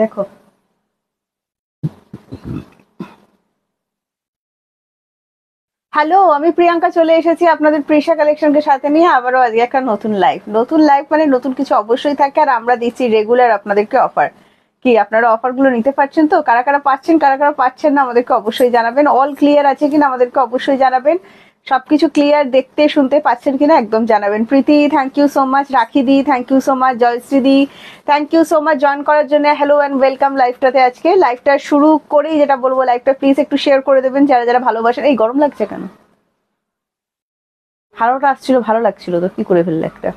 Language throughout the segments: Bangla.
দেখো হ্যালো, আমি প্রিয়াঙ্কা চলে এসেছি আপনাদের প্রিশা কালেকশনকে সাথে নিয়ে আবারও আজকে একটা নতুন লাইভ মানে নতুন কিছু অবশ্যই থাকে, আর আমরা দিচ্ছি রেগুলার আপনাদেরকে অফার। কি আপনারা অফারগুলো নিতে পারছেন তো? কারা কারা পাচ্ছেন, কারা কারা পাচ্ছেন না আমাদেরকে অবশ্যই জানাবেন। অল ক্লিয়ার আছে কিনা আমাদেরকে অবশ্যই জানাবেন। সবকিছু ক্লিয়ার দেখতে শুনতে পাচ্ছেন কিনা একদম জানাবেন। Priti thank you so much, Rakhi di thank you so much, Jayashree di thank you so much join করার জন্য। হ্যালো অ্যান্ড ওয়েলকাম লাইভটাতে। আজকে লাইভটা শুরু করেই যেটা বলবো, লাইভটা প্লিজ একটু শেয়ার করে দেবেন যারা যারা ভালোবাসেন। এই গরম লাগছে কেন? হাওয়াটা আসছিল, ভালো লাগছিল তো, কি করে ফেললে একটা।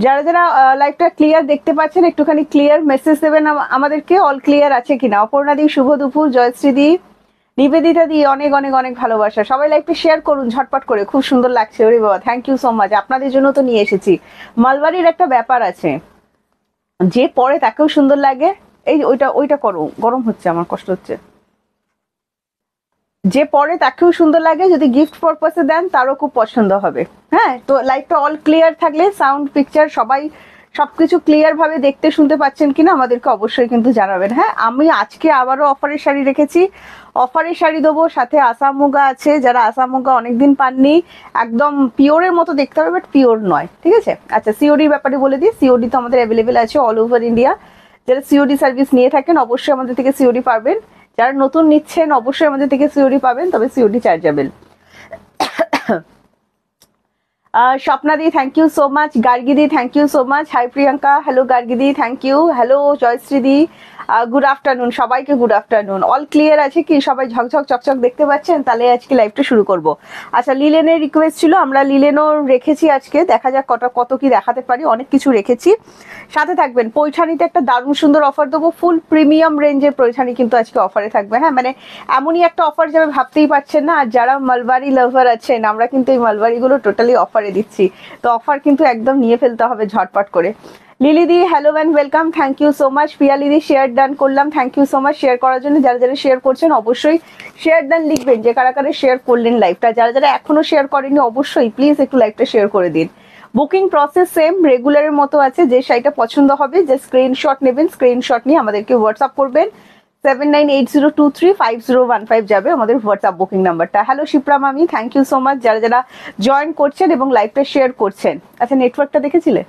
যারা যারা লাইভটা ক্লিয়ার দেখতে পাচ্ছেন একটুখানি ক্লিয়ার মেসেজ দেবেন আমাদেরকে, অল ক্লিয়ার আছে কিনা। অপর্ণা দি শুভ দুপুর, জয়শ্রী দি, নিবেদিতা দি অনেক অনেক অনেক ভালোবাসা। সবাই লাইভটা শেয়ার করুন ঝটপট করে, খুব সুন্দর লাগছে। ওরে বাবা থ্যাংক ইউ সো মাচ, আপনাদের জন্য তো নিয়ে এসেছি। মালবাড়ির একটা ব্যাপার আছে, যে পরে তাকেও সুন্দর লাগে। এই ওইটা ওইটা করো, গরম হচ্ছে, আমার কষ্ট হচ্ছে। যে পরে তাকেও সুন্দর লাগে, যদি গিফট পারপাসে দেন তারও খুব পছন্দ হবে। হ্যাঁ, তো লাইভটা অল ক্লিয়ার থাকলে সাউন্ড পিকচার সবাই সবকিছু ক্লিয়ার ভাবে দেখতে শুনতে পাচ্ছেন কিনা আমাদেরকে অবশ্যই কিন্তু জানাবেন। হ্যাঁ, আমি আজকে আবারও অফারের শাড়ি রেখেছি, অফারের শাড়ি দেবো, সাথে আসাম মুগা আছে। যারা আসাম মুগা অনেকদিন পাননি, একদম পিওরের মতো দেখতে হবে, বাট পিওর নয়, ঠিক আছে। আচ্ছা, সিওডির ব্যাপারে বলে দিই, সিওডি তো আমাদের অ্যাভেলেবেল আছে অল ওভার ইন্ডিয়া। যারা সিওডি সার্ভিস নিয়ে থাকেন অবশ্যই আমাদের থেকে সিওডি পাবেন। যারা নতুন নিচ্ছেন অবশ্যই আমাদের থেকে সিওডি পাবেন, তবে COD chargeable. Swapna di thank you so much, Gargi di thank you so much, hi Priyanka, hello Gargi di thank you, hello Jayashree di, good afternoon সবাইকে, গুড আফটারনুন। অল ক্লিয়ার আছে কি? সবাই ঝকঝক চকচক দেখতে পাচ্ছেন? তাহলে আজকে লাইভটা শুরু করব। আচ্ছা, লিলেনের রিকোয়েস্ট ছিল, আমরা লিলেনও রেখেছি আজকে, দেখা যাক কত কি দেখাতে পারি। অনেক কিছু রেখেছি, সাথে থাকবেন। পৈঠানিতে একটা দারুণ সুন্দর অফার দেবো, ফুল প্রিমিয়াম রেঞ্জের পৈঠানি কিন্তু আজকে অফারে থাকবে। হ্যাঁ, মানে এমনই একটা অফার যাবে ভাবতেই পারছেন না। আর যারা মালবাড়ি লাভার আছেন, আমরা কিন্তু এই মালবাড়িগুলো টোটালি অফারে দিচ্ছি, তো অফার কিন্তু একদম নিয়ে ফেলতে হবে ঝটপট করে। Lily di hello and welcome, thank you so much. Piyali di share done করলাম, thank you so much share করার জন্য। যারা যারা শেয়ার করছেন অবশ্যই শেয়ার ডান লিখবেন, যে কারা কারা শেয়ার করলেন লাইভটা। যারা যারা এখনো শেয়ার করেনি অবশ্যই প্লিজ একটু লাইভটা শেয়ার করে দিন। বুকিং প্রসেস সেম রেগুলারের মতো আছে, যে শাড়িটা পছন্দ হবে যে স্ক্রিনশট নেবেন, স্ক্রিনশট নিয়ে আমাদেরকে হোয়াটসঅ্যাপ করবেন। 7980235015 যাবে আমাদের হোয়াটসঅ্যাপ বুকিং নাম্বারটা। হ্যালো শিপ্রা মামি, থ্যাংক ইউ সো মাচ যারা যারা জয়েন করছেন এবং লাইভটা শেয়ার করছেন। আচ্ছা, নেটওয়ার্কটা দেখেছিলে?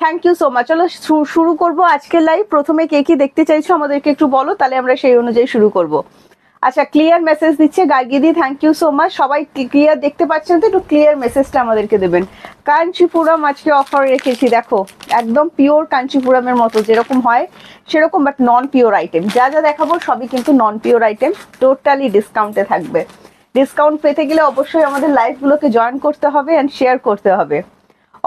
Thank you so much. চলো শুরু করবো আজকের লাইভ। প্রথমে কে কি দেখতে চাইছো আমাদেরকে একটু বলো, তাহলে আমরা সেই অনুযায়ী শুরু করবো। আচ্ছা, ক্লিয়ার মেসেজ দিচ্ছে গার্গিদি, থ্যাংক ইউ সো মাচ। সবাই ক্লিয়ার দেখতে পাচ্ছেন তো? একটু ক্লিয়ার মেসেজটা আমাদেরকে দেবেন। কাঞ্চিপুরম আজকে অফার রেখেছি, দেখো একদম পিওর কাঞ্চিপুরমের মতো যেরকম হয় সেরকম, বাট নন পিওর আইটেম। যা যা দেখাবো সবই কিন্তু নন পিওর আইটেম, টোটালি ডিসকাউন্টে থাকবে। ডিসকাউন্ট পেতে গেলে অবশ্যই আমাদের লাইভগুলোকে জয়েন করতে হবে অ্যান্ড শেয়ার করতে হবে।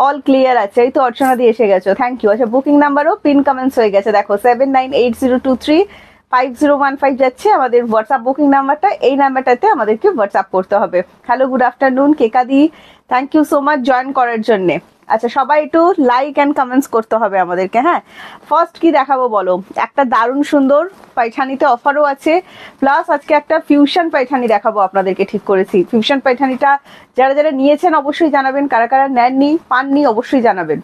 অল ক্লিয়ার আছে, এই তো অর্চনা দিয়ে এসে গেছো, থ্যাংক ইউ। আচ্ছা, বুকিং নাম্বারও পিন কমেন্টস হয়ে গেছে, দেখো 7980235015 যাচ্ছে আমাদের হোয়াটসঅ্যাপ বুকিং নাম্বারটা। এই নাম্বারটাতে আমাদেরকে হোয়াটসঅ্যাপ করতে হবে। হ্যালো গুড আফটারনুন কেকাদি, thank you so much join করার জন্যে। আচ্ছা, সবাই একটু লাইক অ্যান্ড কমেন্টস করতে হবে আমাদেরকে। হ্যাঁ, ফার্স্ট কি দেখাবো বলো? একটা দারুণ সুন্দর পাইঠানিতে অফারও আছে, প্লাস আজকে একটা ফিউশন পাইঠানি দেখাবো আপনাদেরকে, ঠিক করেছি। ফিউশন পাইঠানিটা যারা যারা নিয়েছেন অবশ্যই জানাবেন, কারা কারা নেননি পাননি অবশ্যই জানাবেন।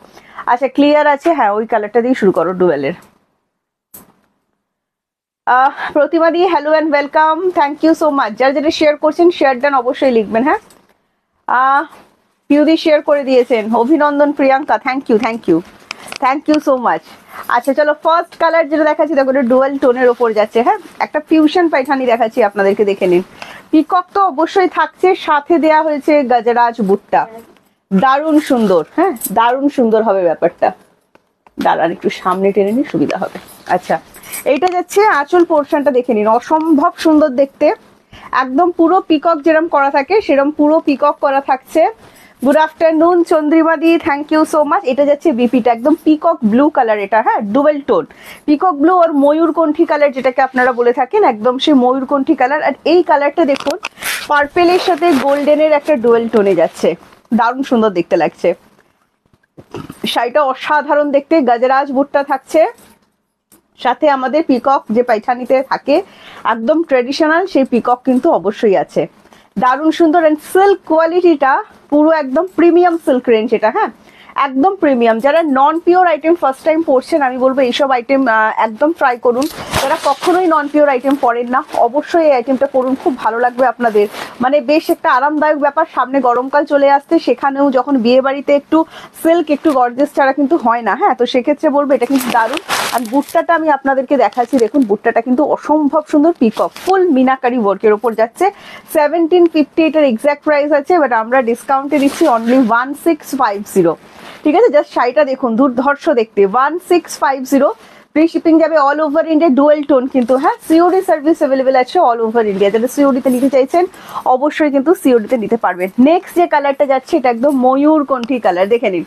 আচ্ছা, ক্লিয়ার আছে? হ্যাঁ, ওই কালারটা দিয়ে শুরু করো, ডুয়েলের। Pratima di hello and welcome, thank you so much. যারা যারা শেয়ার করছেন শেয়ার দেন অবশ্যই লিখবেন। হ্যাঁ, পিউদি শেয়ার করে দিয়েছেন, অভিনন্দন Priyanka, thank you thank you thank you so much. আচ্ছা চলো, ফার্স্ট কালার যেটা দেখাচ্ছি দেখো, ডুয়াল টোনের ওপর যাচ্ছে। হ্যাঁ, একটা ফিউশন পাইঠানি দেখাচ্ছি আপনাদেরকে, দেখে নিন। পিকক তো অবশ্যই থাকছে, সাথে দেয়া হয়েছে গজরাজ বুট্টা, দারুণ সুন্দর। হ্যাঁ, দারুণ সুন্দর হবে ব্যাপারটা। দাঁড়ান একটু সামনে টেনে নিই, সুবিধা হবে। আচ্ছা, এইটা যাচ্ছে আঁচল পোর্শনটা, দেখে নিন, অসম্ভব সুন্দর দেখতে। একদম পুরো পিকক যেরকম করা থাকে সেরকম পুরো পিকক করা থাকছে। Good afternoon Chandrima di, thank you so much. এটা যাচ্ছে বিপিটা, একদম পিকক ব্লু কালার এটা। হ্যাঁ, ডুয়েল টোন পিকক ব্লু আর ময়ূরকণ্ঠী কালার যেটাকে আপনারা বলে থাকেন, একদম সেই ময়ূরকণ্ঠী কালার। আর এই কালারটা দেখুন, পার্পেলের সাথে গোল্ডেনের একটা ডুয়েল টোনে যাচ্ছে, দারুণ সুন্দর দেখতে লাগছে। শাড়িটা অসাধারণ দেখতে, গজরাজ বুটটা থাকছে, সাথে আমাদের পিকক যে পাইঠানিতে থাকে একদম ট্রেডিশনাল সেই পিকক কিন্তু অবশ্যই আছে, দারুণ সুন্দর। এন্ড সিল্ক কোয়ালিটিটা পুরো একদম প্রিমিয়াম সিল্ক রেঞ্জ এটা। হ্যাঁ, একদম প্রিমিয়াম। যারা নন পিওর আইটেম ফার্স্ট টাইম পরছেন আমি বলবো এইসব আইটেম একদম ট্রাই করুন। যারা কখনোই নন পিওর আইটেম পরেন না অবশ্যই এই আইটেমটা পরুন, খুব ভালো লাগবে আপনাদের। মানে বেশ একটা আরামদায়ক ব্যাপার, সামনে গরমকাল চলে আসছে, সেখানেও যখন বিয়ে বাড়িতে একটু সিল্ক একটু গর্জেস ছাড়া কিন্তু হয় না। হ্যাঁ, তো সেক্ষেত্রে বলবো এটা কিন্তু দারুণ। আর বুটটাটা আমি আপনাদেরকে দেখাচ্ছি, দেখুন বুটটাটা কিন্তু অসম্ভব সুন্দর পিকক, ফুল মিনাকারি ওয়ার্কের ওপর যাচ্ছে। 1750 এটার এক্সাক্ট প্রাইস আছে, বাট আমরা ডিসকাউন্টে দিচ্ছি অনলি 1650। ঠিক আছে, জাস্ট শাড়িটা দেখুন দুর্ধর্ষ দেখতে, 1650। ফ্রি শিপিং যাবে all over India, dual tone কিন্তু। হ্যাঁ, সিওডি সার্ভিস অ্যাভেলেবেল আছে অল ওভার ইন্ডিয়া। যারা সিওডিতে নিতে চাইছেন অবশ্যই কিন্তু সিওডিতে নিতে পারবেন। নেক্সট যে কালারটা যাচ্ছে এটা একদম ময়ূরকণ্ঠী কালার, দেখে নিন।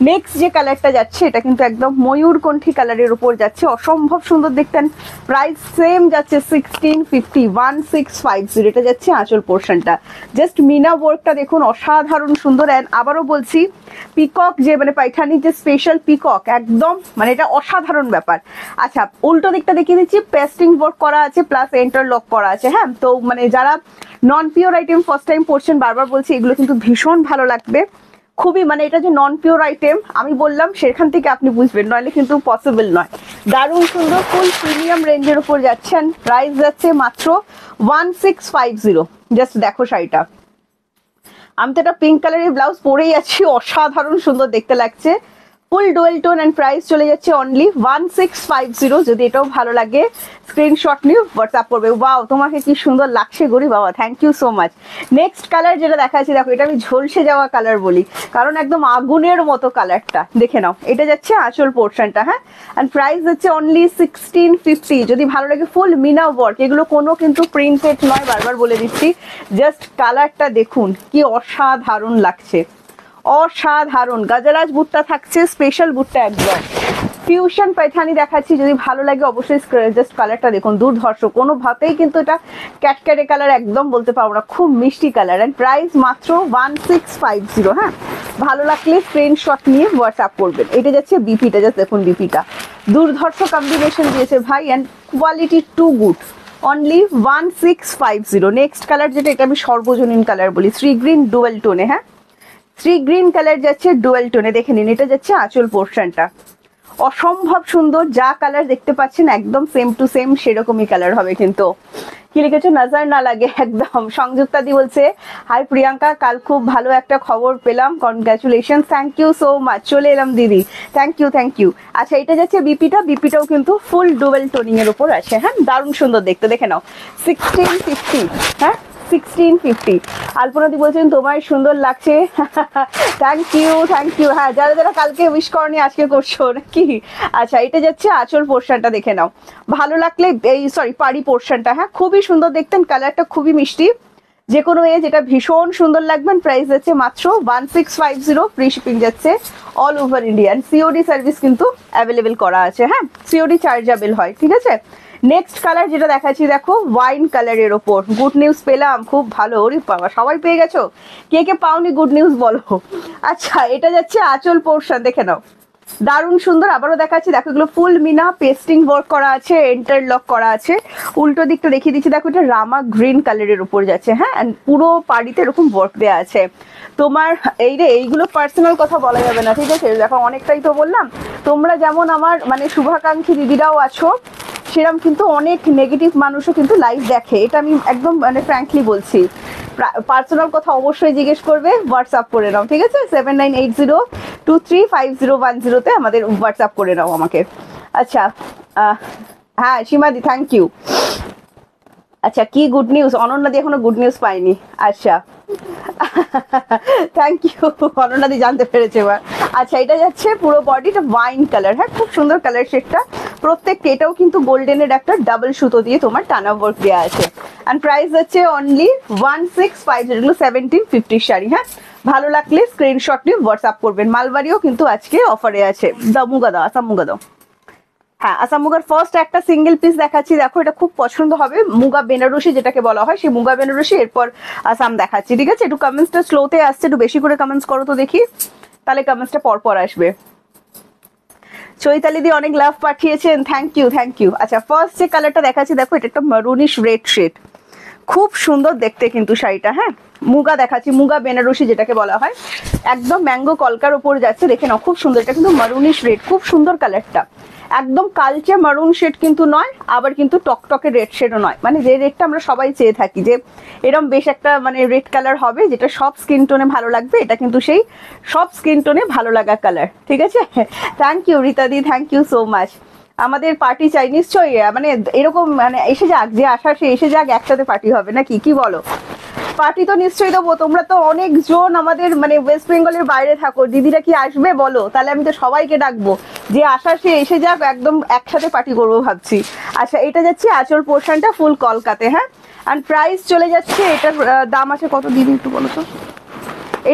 নেক্সট যে কালারটা যাচ্ছে এটা কিন্তু একদম ময়ূরকণ্ঠী কালারের উপর যাচ্ছে, অসম্ভব সুন্দর দেখতেন। প্রাইস সেম যাচ্ছে 1650, 1650। এটা যাচ্ছে আঁচল পোর্শনটা, জাস্ট মিনা ওয়ার্কটা দেখুন অসাধারণ সুন্দর। অ্যান্ড আবারও বলছি পিকক যে মানে পাইঠানির যে স্পেশাল পিকক একদম মানে এটা অসাধারণ ব্যাপার। আচ্ছা, উল্টো দিকটা দেখিয়ে দিচ্ছি, পেস্টিং ওয়ার্ক করা আছে প্লাস ইন্টারলক করা আছে। হ্যাঁ, তো মানে যারা নন পিওর আইটেম ফার্স্ট টাইম পড়ছেন বারবার বলছি এগুলো কিন্তু ভীষণ ভালো লাগবে, খুবই মানে এটা যে নন পিওর আইটেম আমি বললাম সেখান থেকে আপনি বুঝবেন, নইলে কিন্তু পসিবল নয়। দারুণ সুন্দর ফুল প্রিমিয়াম রেঞ্জের উপর যাচ্ছেন, প্রাইস যাচ্ছে মাত্র 1650। জাস্ট দেখো শাড়িটা, আমি তো একটা পিঙ্ক কালারের ব্লাউজ পরেই আছি, অসাধারণ সুন্দর দেখতে লাগছে, ফুল ডুয়েল টোন। অ্যান্ড প্রাইস চলে যাচ্ছে অনলি 1650। যদি এটাও ভালো লাগে স্ক্রিনশট নিয়ে হোয়াটসঅ্যাপ করবে। ওয়াও, তোমাকে কি সুন্দর লাগছে গরি বাবা, thank you so much. Next colour যেটা দেখাচ্ছি দেখো, এটা আমি ঝলসে যাওয়া কালার বলি কারণ একদম আগুনের মতো কালারটা, দেখে নাও। এটা যাচ্ছে আঁচল পোর্শনটা। হ্যাঁ, অ্যান্ড প্রাইস হচ্ছে অনলি 1650। যদি ভালো লাগে ফুল মিনা ওয়ার্ক, এগুলো কোনো কিন্তু প্রিন্টেড নয়, বারবার বলে দিচ্ছি। জাস্ট কালারটা দেখুন কি অসাধারণ লাগছে, অসাধারণ। গাজারাজ বুটটা থাকছে, স্পেশাল বুটটা একদম ফিউশন পাইথানি দেখাচ্ছি, যদি ভালো লাগে অবশ্যই জাস্ট কালারটা দেখুন দুর্ধর্ষ, কোনো ভাতেই কিন্তু এটা ক্যাটক্যাটে কালার একদম বলতে পারবো না, খুব মিষ্টি কালার। অ্যান্ড প্রাইস মাত্র 1650। হ্যাঁ, ভালো লাগলে স্ক্রিনশট নিয়ে হোয়াটসঅ্যাপ করবেন। এটা যাচ্ছে বিপিটা, জাস্ট দেখুন বিপিটা দুর্ধর্ষ কম্বিনেশন দিয়েছে ভাই, and quality too good. Only 1650। Next colour যেটা, এটা আমি সর্বজনীন কালার বলি, শ্রী গ্রিন ডুয়েল টোনে। হ্যাঁ, শ্রী গ্রিন কালার যাচ্ছে ডুয়েল টোনে, দেখে নিন। এটা যাচ্ছে আঁচল পোর্শনটা, অসম্ভব সুন্দর। যা কালার দেখতে পাচ্ছেন একদম সেম টু সেম সেরকমই কালার হবে কিন্তু। কি লিখেছো, নজর না লাগে একদম। সংযুক্তা দি বলছে হাই প্রিয়াঙ্কা, কাল খুব ভালো একটা খবর পেলাম, congratulation. Thank you so much, চলে এলাম দিদি, থ্যাংক ইউ থ্যাংক ইউ। আচ্ছা, এটা যাচ্ছে বিপিটা, বিপিটাও কিন্তু ফুল ডুয়েল টোনিং এর উপর আছে। হ্যাঁ, দারুণ সুন্দর দেখতে, দেখে নাও 1650। হ্যাঁ, 1650। আলপনাদি বলছেন তোমায় সুন্দর লাগছে, থ্যাংক ইউ থ্যাংক ইউ। হ্যাঁ, যারা যারা কালকে উইশ করনি আজকে করছো নাকি। আচ্ছা, এটা যাচ্ছে আঁচল পোর্শনটা, দেখে নাও। ভালো লাগলে এই সরি পাড়ি পোর্শনটা, হ্যাঁ খুবই সুন্দর দেখতেন, কালারটা খুবই মিষ্টি, যে কোনো এজ এটা ভীষণ সুন্দর লাগবেন। প্রাইস যাচ্ছে মাত্র 1650, ফ্রি শিপিং যাচ্ছে all over Indian, COD service কিন্তু অ্যাভেলেবেল করা আছে। হ্যাঁ, সিওডি চার্জেবল হয়, ঠিক আছে। নেক্সট কালার যেটা দেখাচ্ছি দেখো, ওয়াইন কালারের ওপর। গুড নিউজ পেলাম, খুব ভালো। ওরে বাবা, সবাই পেয়ে গেছো, কে কে পাওনি গুড নিউজ বলো। আচ্ছা, এটা যাচ্ছে আঁচল পোর্শন, দেখে নাও দারুণ সুন্দর। আবারও দেখাচ্ছি দেখো, এগুলো ফুল মিনা পেস্টিং ওয়ার্ক করা আছে, ইন্টারলক করা আছে। উল্টো দিকটা দেখিয়ে দিচ্ছি দেখো, এটা রামা গ্রিন কালারের উপর যাচ্ছে। হ্যাঁ, পুরো পাড়িতে এরকম ওয়ার্ক দেওয়া আছে। তোমার এই রে এইগুলো পার্সোনাল কথা বলা যাবে না, ঠিক আছে। দেখো অনেকটাই তো বললাম, তোমরা যেমন আমার মানে শুভাকাঙ্ক্ষী দিদিরাও আছো, সেরকম কিন্তু অনেক নেগেটিভ মানুষও কিন্তু লাইভ দেখে, এটা আমি একদম মানে ফ্র্যাঙ্কলি বলছি। পার্সোনাল কথা অবশ্যই জিজ্ঞেস করবে, হোয়াটসঅ্যাপ করে নাও, ঠিক আছে। 7980235010 আমাদের হোয়াটসঅ্যাপ করে নাও আমাকে। আচ্ছা, হ্যাঁ সীমাদি থ্যাংক ইউ। আচ্ছা, কি গুড নিউজ? অনন্যাদি এখনো গুড নিউজ পাইনি। আচ্ছা, থ্যাংক ইউ, অনন্যাদি জানতে পেরেছে এবার। আচ্ছা, এটা যাচ্ছে পুরো বডিটা ওয়াইন কালার। হ্যাঁ, খুব সুন্দর কালার শেডটা প্রত্যেকটা। এটাও কিন্তু গোল্ডেনের একটা ডাবল সুতো দিয়ে তোমার টানা ওয়ার্ক দেওয়া আছে। অ্যান্ড প্রাইস হচ্ছে অনলি 1650, এগুলো 1750 শাড়ি। হ্যাঁ, ভালো লাগলে স্ক্রিনশট নিয়ে হোয়াটসঅ্যাপ করবেন। মালবাড়িও কিন্তু আজকে অফারে আছে। দাও মুগা দাও, আসাম মুগা দাও। হ্যাঁ, আসাম মুগার ফার্স্ট একটা সিঙ্গেল পিস দেখাচ্ছি দেখো, এটা খুব পছন্দ হবে। মুগা বেনারসি যেটাকে বলা হয়, সেই মুগা বেনারসি। এরপর আসাম দেখাচ্ছি, ঠিক আছে। একটু কমেন্টসটা স্লোতে আসছে, একটু বেশি করে কমেন্টস করো তো দেখি, তাহলে কমেন্টসটা পরপর আসবে। চৈতালি দি অনেক লাভ পাঠিয়েছেন, থ্যাংক ইউ থ্যাংক ইউ। আচ্ছা, ফার্স্ট যে কালারটা দেখাচ্ছি দেখো, এটা একটা মারুনিশ রেড শেড, খুব সুন্দর দেখতে কিন্তু শাড়িটা। হ্যাঁ, মুগা দেখাচ্ছি, মুগা বেনারসি যেটাকে বলা হয়, একদম ম্যাঙ্গো কলকার উপর যাচ্ছে, দেখে নাও খুব সুন্দর। এটা কিন্তু মারুনিশ রেড, খুব সুন্দর কালারটা, একদম কালচে মারুন শেড কিন্তু নয়, আবার কিন্তু টকটকে রেড শেডও নয়, মানে যে রেডটা আমরা সবাই চেয়ে থাকি যে এরকম বেশ একটা মানে রেড কালার হবে যেটা সব স্কিন টোনে ভালো লাগবে, এটা কিন্তু সেই সব স্কিন টোনে ভালো লাগা কালার। ঠিক আছে, থ্যাংক ইউ রীতাদি, থ্যাংক ইউ সো মাচ। আমাদের পার্টি চাই নিশ্চয়ই, মানে এরকম মানে এসে যাক, যে আসা সে এসে যাক, একসাথে পার্টি হবে নাকি, কি বলো? পার্টি তো নিশ্চয়ই দেবো। তোমরা তো অনেকজন আমাদের মানে ওয়েস্ট বেঙ্গলের বাইরে থাকো, দিদিরা কি আসবে বলো? তাহলে আমি তো সবাইকে ডাকবো, যে আসা সে এসে যাক, একদম একসাথে পার্টি করবো ভাবছি। আচ্ছা, এটা যাচ্ছে আঁচল পোর্শনটা ফুল কলকাতে। হ্যাঁ, আর প্রাইস চলে যাচ্ছে, এটার দাম আছে কত দিদি একটু বলো তো?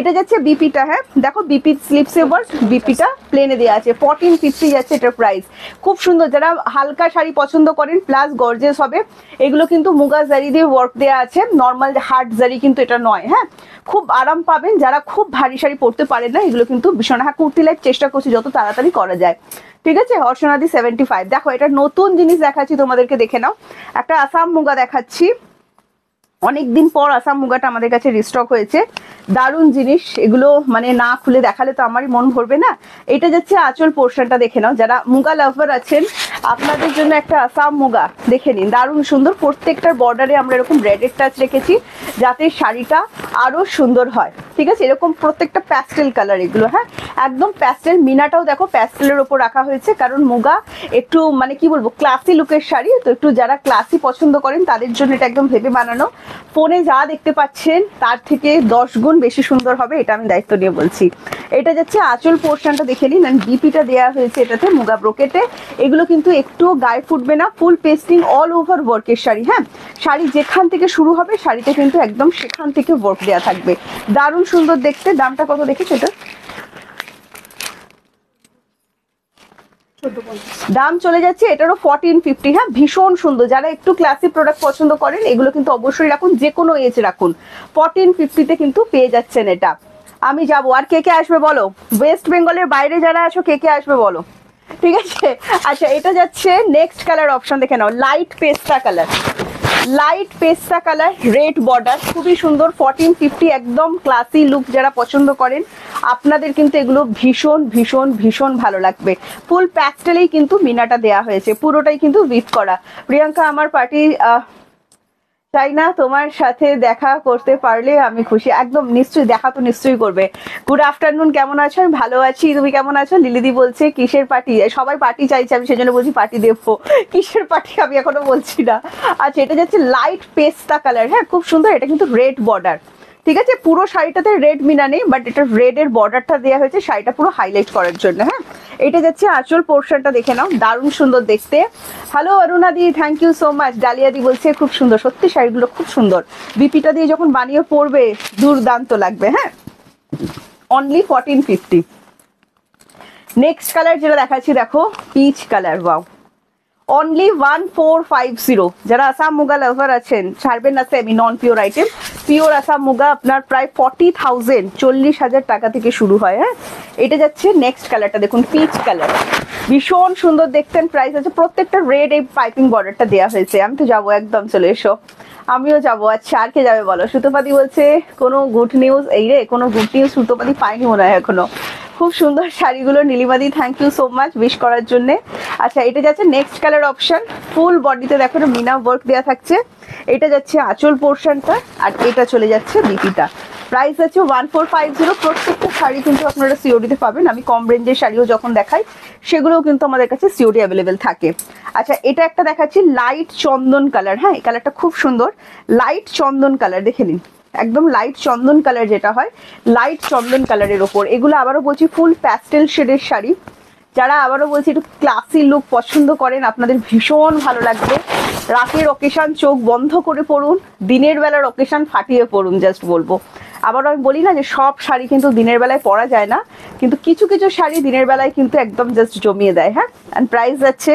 এটা যাচ্ছে বিপিটা। হ্যাঁ দেখো, বিপি স্লিপসে ওয়ার্ক, বিপিটা প্লেনে দেওয়া আছে, 1450 যাচ্ছে এটার প্রাইস। খুব সুন্দর, যারা হালকা শাড়ি পছন্দ করেন প্লাস গর্জিয়াস হবে, এগুলো কিন্তু মুগা জারি দিয়ে ওয়ার্ক দেওয়া আছে, নর্মাল হার্ড জারি কিন্তু এটা নয়। হ্যাঁ, খুব আরাম পাবেন, যারা খুব ভারী শাড়ি পরতে পারেন না, এগুলো কিন্তু ভীষণ। হ্যাঁ, কুর্তি লাইফ চেষ্টা করছি যত তাড়াতাড়ি করা যায়। ঠিক আছে, অর্চনাদি 75। দেখো, এটা নতুন জিনিস দেখাচ্ছি তোমাদেরকে, দেখে নাও। একটা আসাম মুগা দেখাচ্ছি, অনেকদিন পর আসাম মুগাটা আমাদের কাছে রিস্টক হয়েছে, দারুণ জিনিস। এগুলো মানে না খুলে দেখালে তো আমারই মন ভরবে না। এটা যাচ্ছে আঁচল পোর্শনটা, দেখে নাও। যারা মুগা লাভার আছেন আপনাদের জন্য একটা আসাম মুগা দেখে নিন, দারুণ সুন্দর। প্রত্যেকটার বর্ডারে আমরা এরকম রেডের টাচ রেখেছি যাতে শাড়িটা আরো সুন্দর হয়। ঠিক আছে, এরকম প্রত্যেকটা প্যাস্টেল কালার এগুলো। হ্যাঁ, একদম প্যাস্টেল, মিনাটাও দেখো প্যাস্টেলের ওপর রাখা হয়েছে, কারণ মুগা একটু মানে কি বলবো ক্লাসি লুকের শাড়ি, তো একটু যারা ক্লাসি পছন্দ করেন তাদের জন্য এটা একদম ভেবে বানানো। ফোনে যা দেখতে পাচ্ছেন তার থেকে 10 গুণ বেশি সুন্দর হবে, এটা আমি দায়িত্ব নিয়ে বলছি। এটা যাচ্ছে আঁচল পোর্শনটা দেখে নিন, বিপিটা দেওয়া হয়েছে এটাতে মুগা ব্রোকেটে। এগুলো কিন্তু একটু গায়ে ফুটবে না, ফুল পেস্টিং অল ওভার ওয়ার্কের শাড়ি। হ্যাঁ, শাড়ি যেখান থেকে শুরু হবে শাড়িতে কিন্তু একদম সেখান থেকে ওয়ার্ক দেওয়া থাকবে, দারুণ সুন্দর দেখতে। দামটা কত দেখেছো এটা? দাম চলে যাচ্ছে এটারও 1450। হ্যাঁ, ভীষণ সুন্দর। যারা একটু ক্লাসি প্রোডাক্ট পছন্দ করেন এগুলো কিন্তু অবশ্যই রাখুন, যে কোনো এজ রাখুন। 1450-তে কিন্তু পেয়ে যাচ্ছেন এটা। আমি যাবো, আর কে কে আসবে বলো? ওয়েস্ট বেঙ্গলের বাইরে যারা আছো কে কে আসবে বলো? ঠিক আছে, আচ্ছা এটা যাচ্ছে নেক্সট কালার অপশন, দেখে নাও, লাইট পেস্তা কালার। লাইট পেস্তা কালার, রেড বর্ডার, খুবই সুন্দর। 1450, একদম ক্লাসি লুক যারা পছন্দ করেন আপনাদের কিন্তু এগুলো ভীষণ ভীষণ ভীষণ ভালো লাগবে। ফুল প্যাস্টেলেই কিন্তু মিনাটা দেয়া হয়েছে, পুরোটাই কিন্তু উইভ করা। প্রিয়াঙ্কা, আমার পার্টি চাই না, তোমার সাথে দেখা করতে পারলে আমি খুশি। একদম নিশ্চয়ই, দেখা তো নিশ্চয়ই করবে। গুড আফটারনুন, কেমন আছো? আমি ভালো আছি, তুমি কেমন আছো? লিলিদি বলছে কিসের পার্টি? সবাই পার্টি চাইছে, আমি সেজন্য বলছি পার্টি দেবো। কিসের পার্টি আমি এখনো বলছি না। আচ্ছা, এটা যাচ্ছে লাইট পেস্তা কালার। হ্যাঁ, খুব সুন্দর। এটা কিন্তু রেড বর্ডার। ঠিক আছে, পুরো শাড়িটাতে রেড মিনা নেই, বাট এটা রেড এর বর্ডারটা দেওয়া হয়েছে শাড়িটা পুরো হাইলাইট করার জন্য। হ্যাঁ, এটা যাচ্ছে আঁচল পোর্শনটা, দেখে নাও, দারুণ সুন্দর দেখতে। হ্যালো অরুণাদি, থ্যাংক ইউ সো মাচ। ডালিয়াদি বলছে খুব সুন্দর, সত্যি শাড়িগুলো খুব সুন্দর। বিপিটা দিয়ে যখন বানিয়ে পরবে দুর্দান্ত লাগবে। হ্যাঁ, অনলি 1450। নেক্সট কালার যেটা দেখাচ্ছি, দেখো পিচ কালার, ওয়াও, অনলি 1450। যারা আসাম মুগা লাভার আছেন ছাড়বেন না semi non pure item. Pure Assam muga আপনার প্রায় 40,000, 40,000 টাকা থেকে শুরু হয়। হ্যাঁ, এটা যাচ্ছে নেক্সট কালারটা, দেখুন পিচ কালার, ভীষণ সুন্দর দেখতেন। প্রাইস আছে প্রত্যেকটা রেড, এই পাইপিং বর্ডারটা দেওয়া হয়েছে। আমি তো যাবো, একদম চলে এসো, আমিও যাবো। আচ্ছা, আর কে যাবে বলো? সুতোপাদি বলছে কোনো গুড নিউজ? এই রে, কোনো গুড নিউজ সুতোপাদি পাইনি মনে হয় এখনো। খুব সুন্দর শাড়িগুলো, নীলিমাদি thank you so much wish করার জন্য। আচ্ছা, এটা যাচ্ছে নেক্সট কালার অপশন, ফুল বডিতে দেখো মিনা ওয়ার্ক দেওয়া থাকছে। এটা যাচ্ছে আঁচল পোর্শনটা, আর এটা চলে যাচ্ছে বিপিটা। প্রাইস আছে 1450। প্রত্যেকটা শাড়ি কিন্তু আপনারা সিওডিতে পাবেন। আমি কম রেঞ্জের শাড়িও যখন দেখাই সেগুলোও কিন্তু আমাদের কাছে সিওডি অ্যাভেলেবেল থাকে। আচ্ছা, এটা একটা দেখাচ্ছি লাইট চন্দন কালার। হ্যাঁ, এই কালারটা খুব সুন্দর, লাইট চন্দন কালার, দেখে নিন, একদম লাইট চন্দন কালার যেটা হয়, লাইট চন্দন কালারের ওপর। এগুলো আবারও বলছি ফুল প্যাস্টেল শেডের শাড়ি। যারা আবারও বলছি একটু ক্লাসি লুক পছন্দ করেন আপনাদের ভীষণ ভালো লাগবে। রাতের অকেশন চোখ বন্ধ করে পরুন, দিনের বেলার অকেশন ফাটিয়ে পরুন, জাস্ট বলবো। আবারও আমি বলি না যে সব শাড়ি কিন্তু দিনের বেলায় পরা যায় না, কিন্তু কিছু কিছু শাড়ি দিনের বেলায় কিন্তু একদম জাস্ট জমিয়ে দেয়। হ্যাঁ, অ্যান্ড প্রাইস যাচ্ছে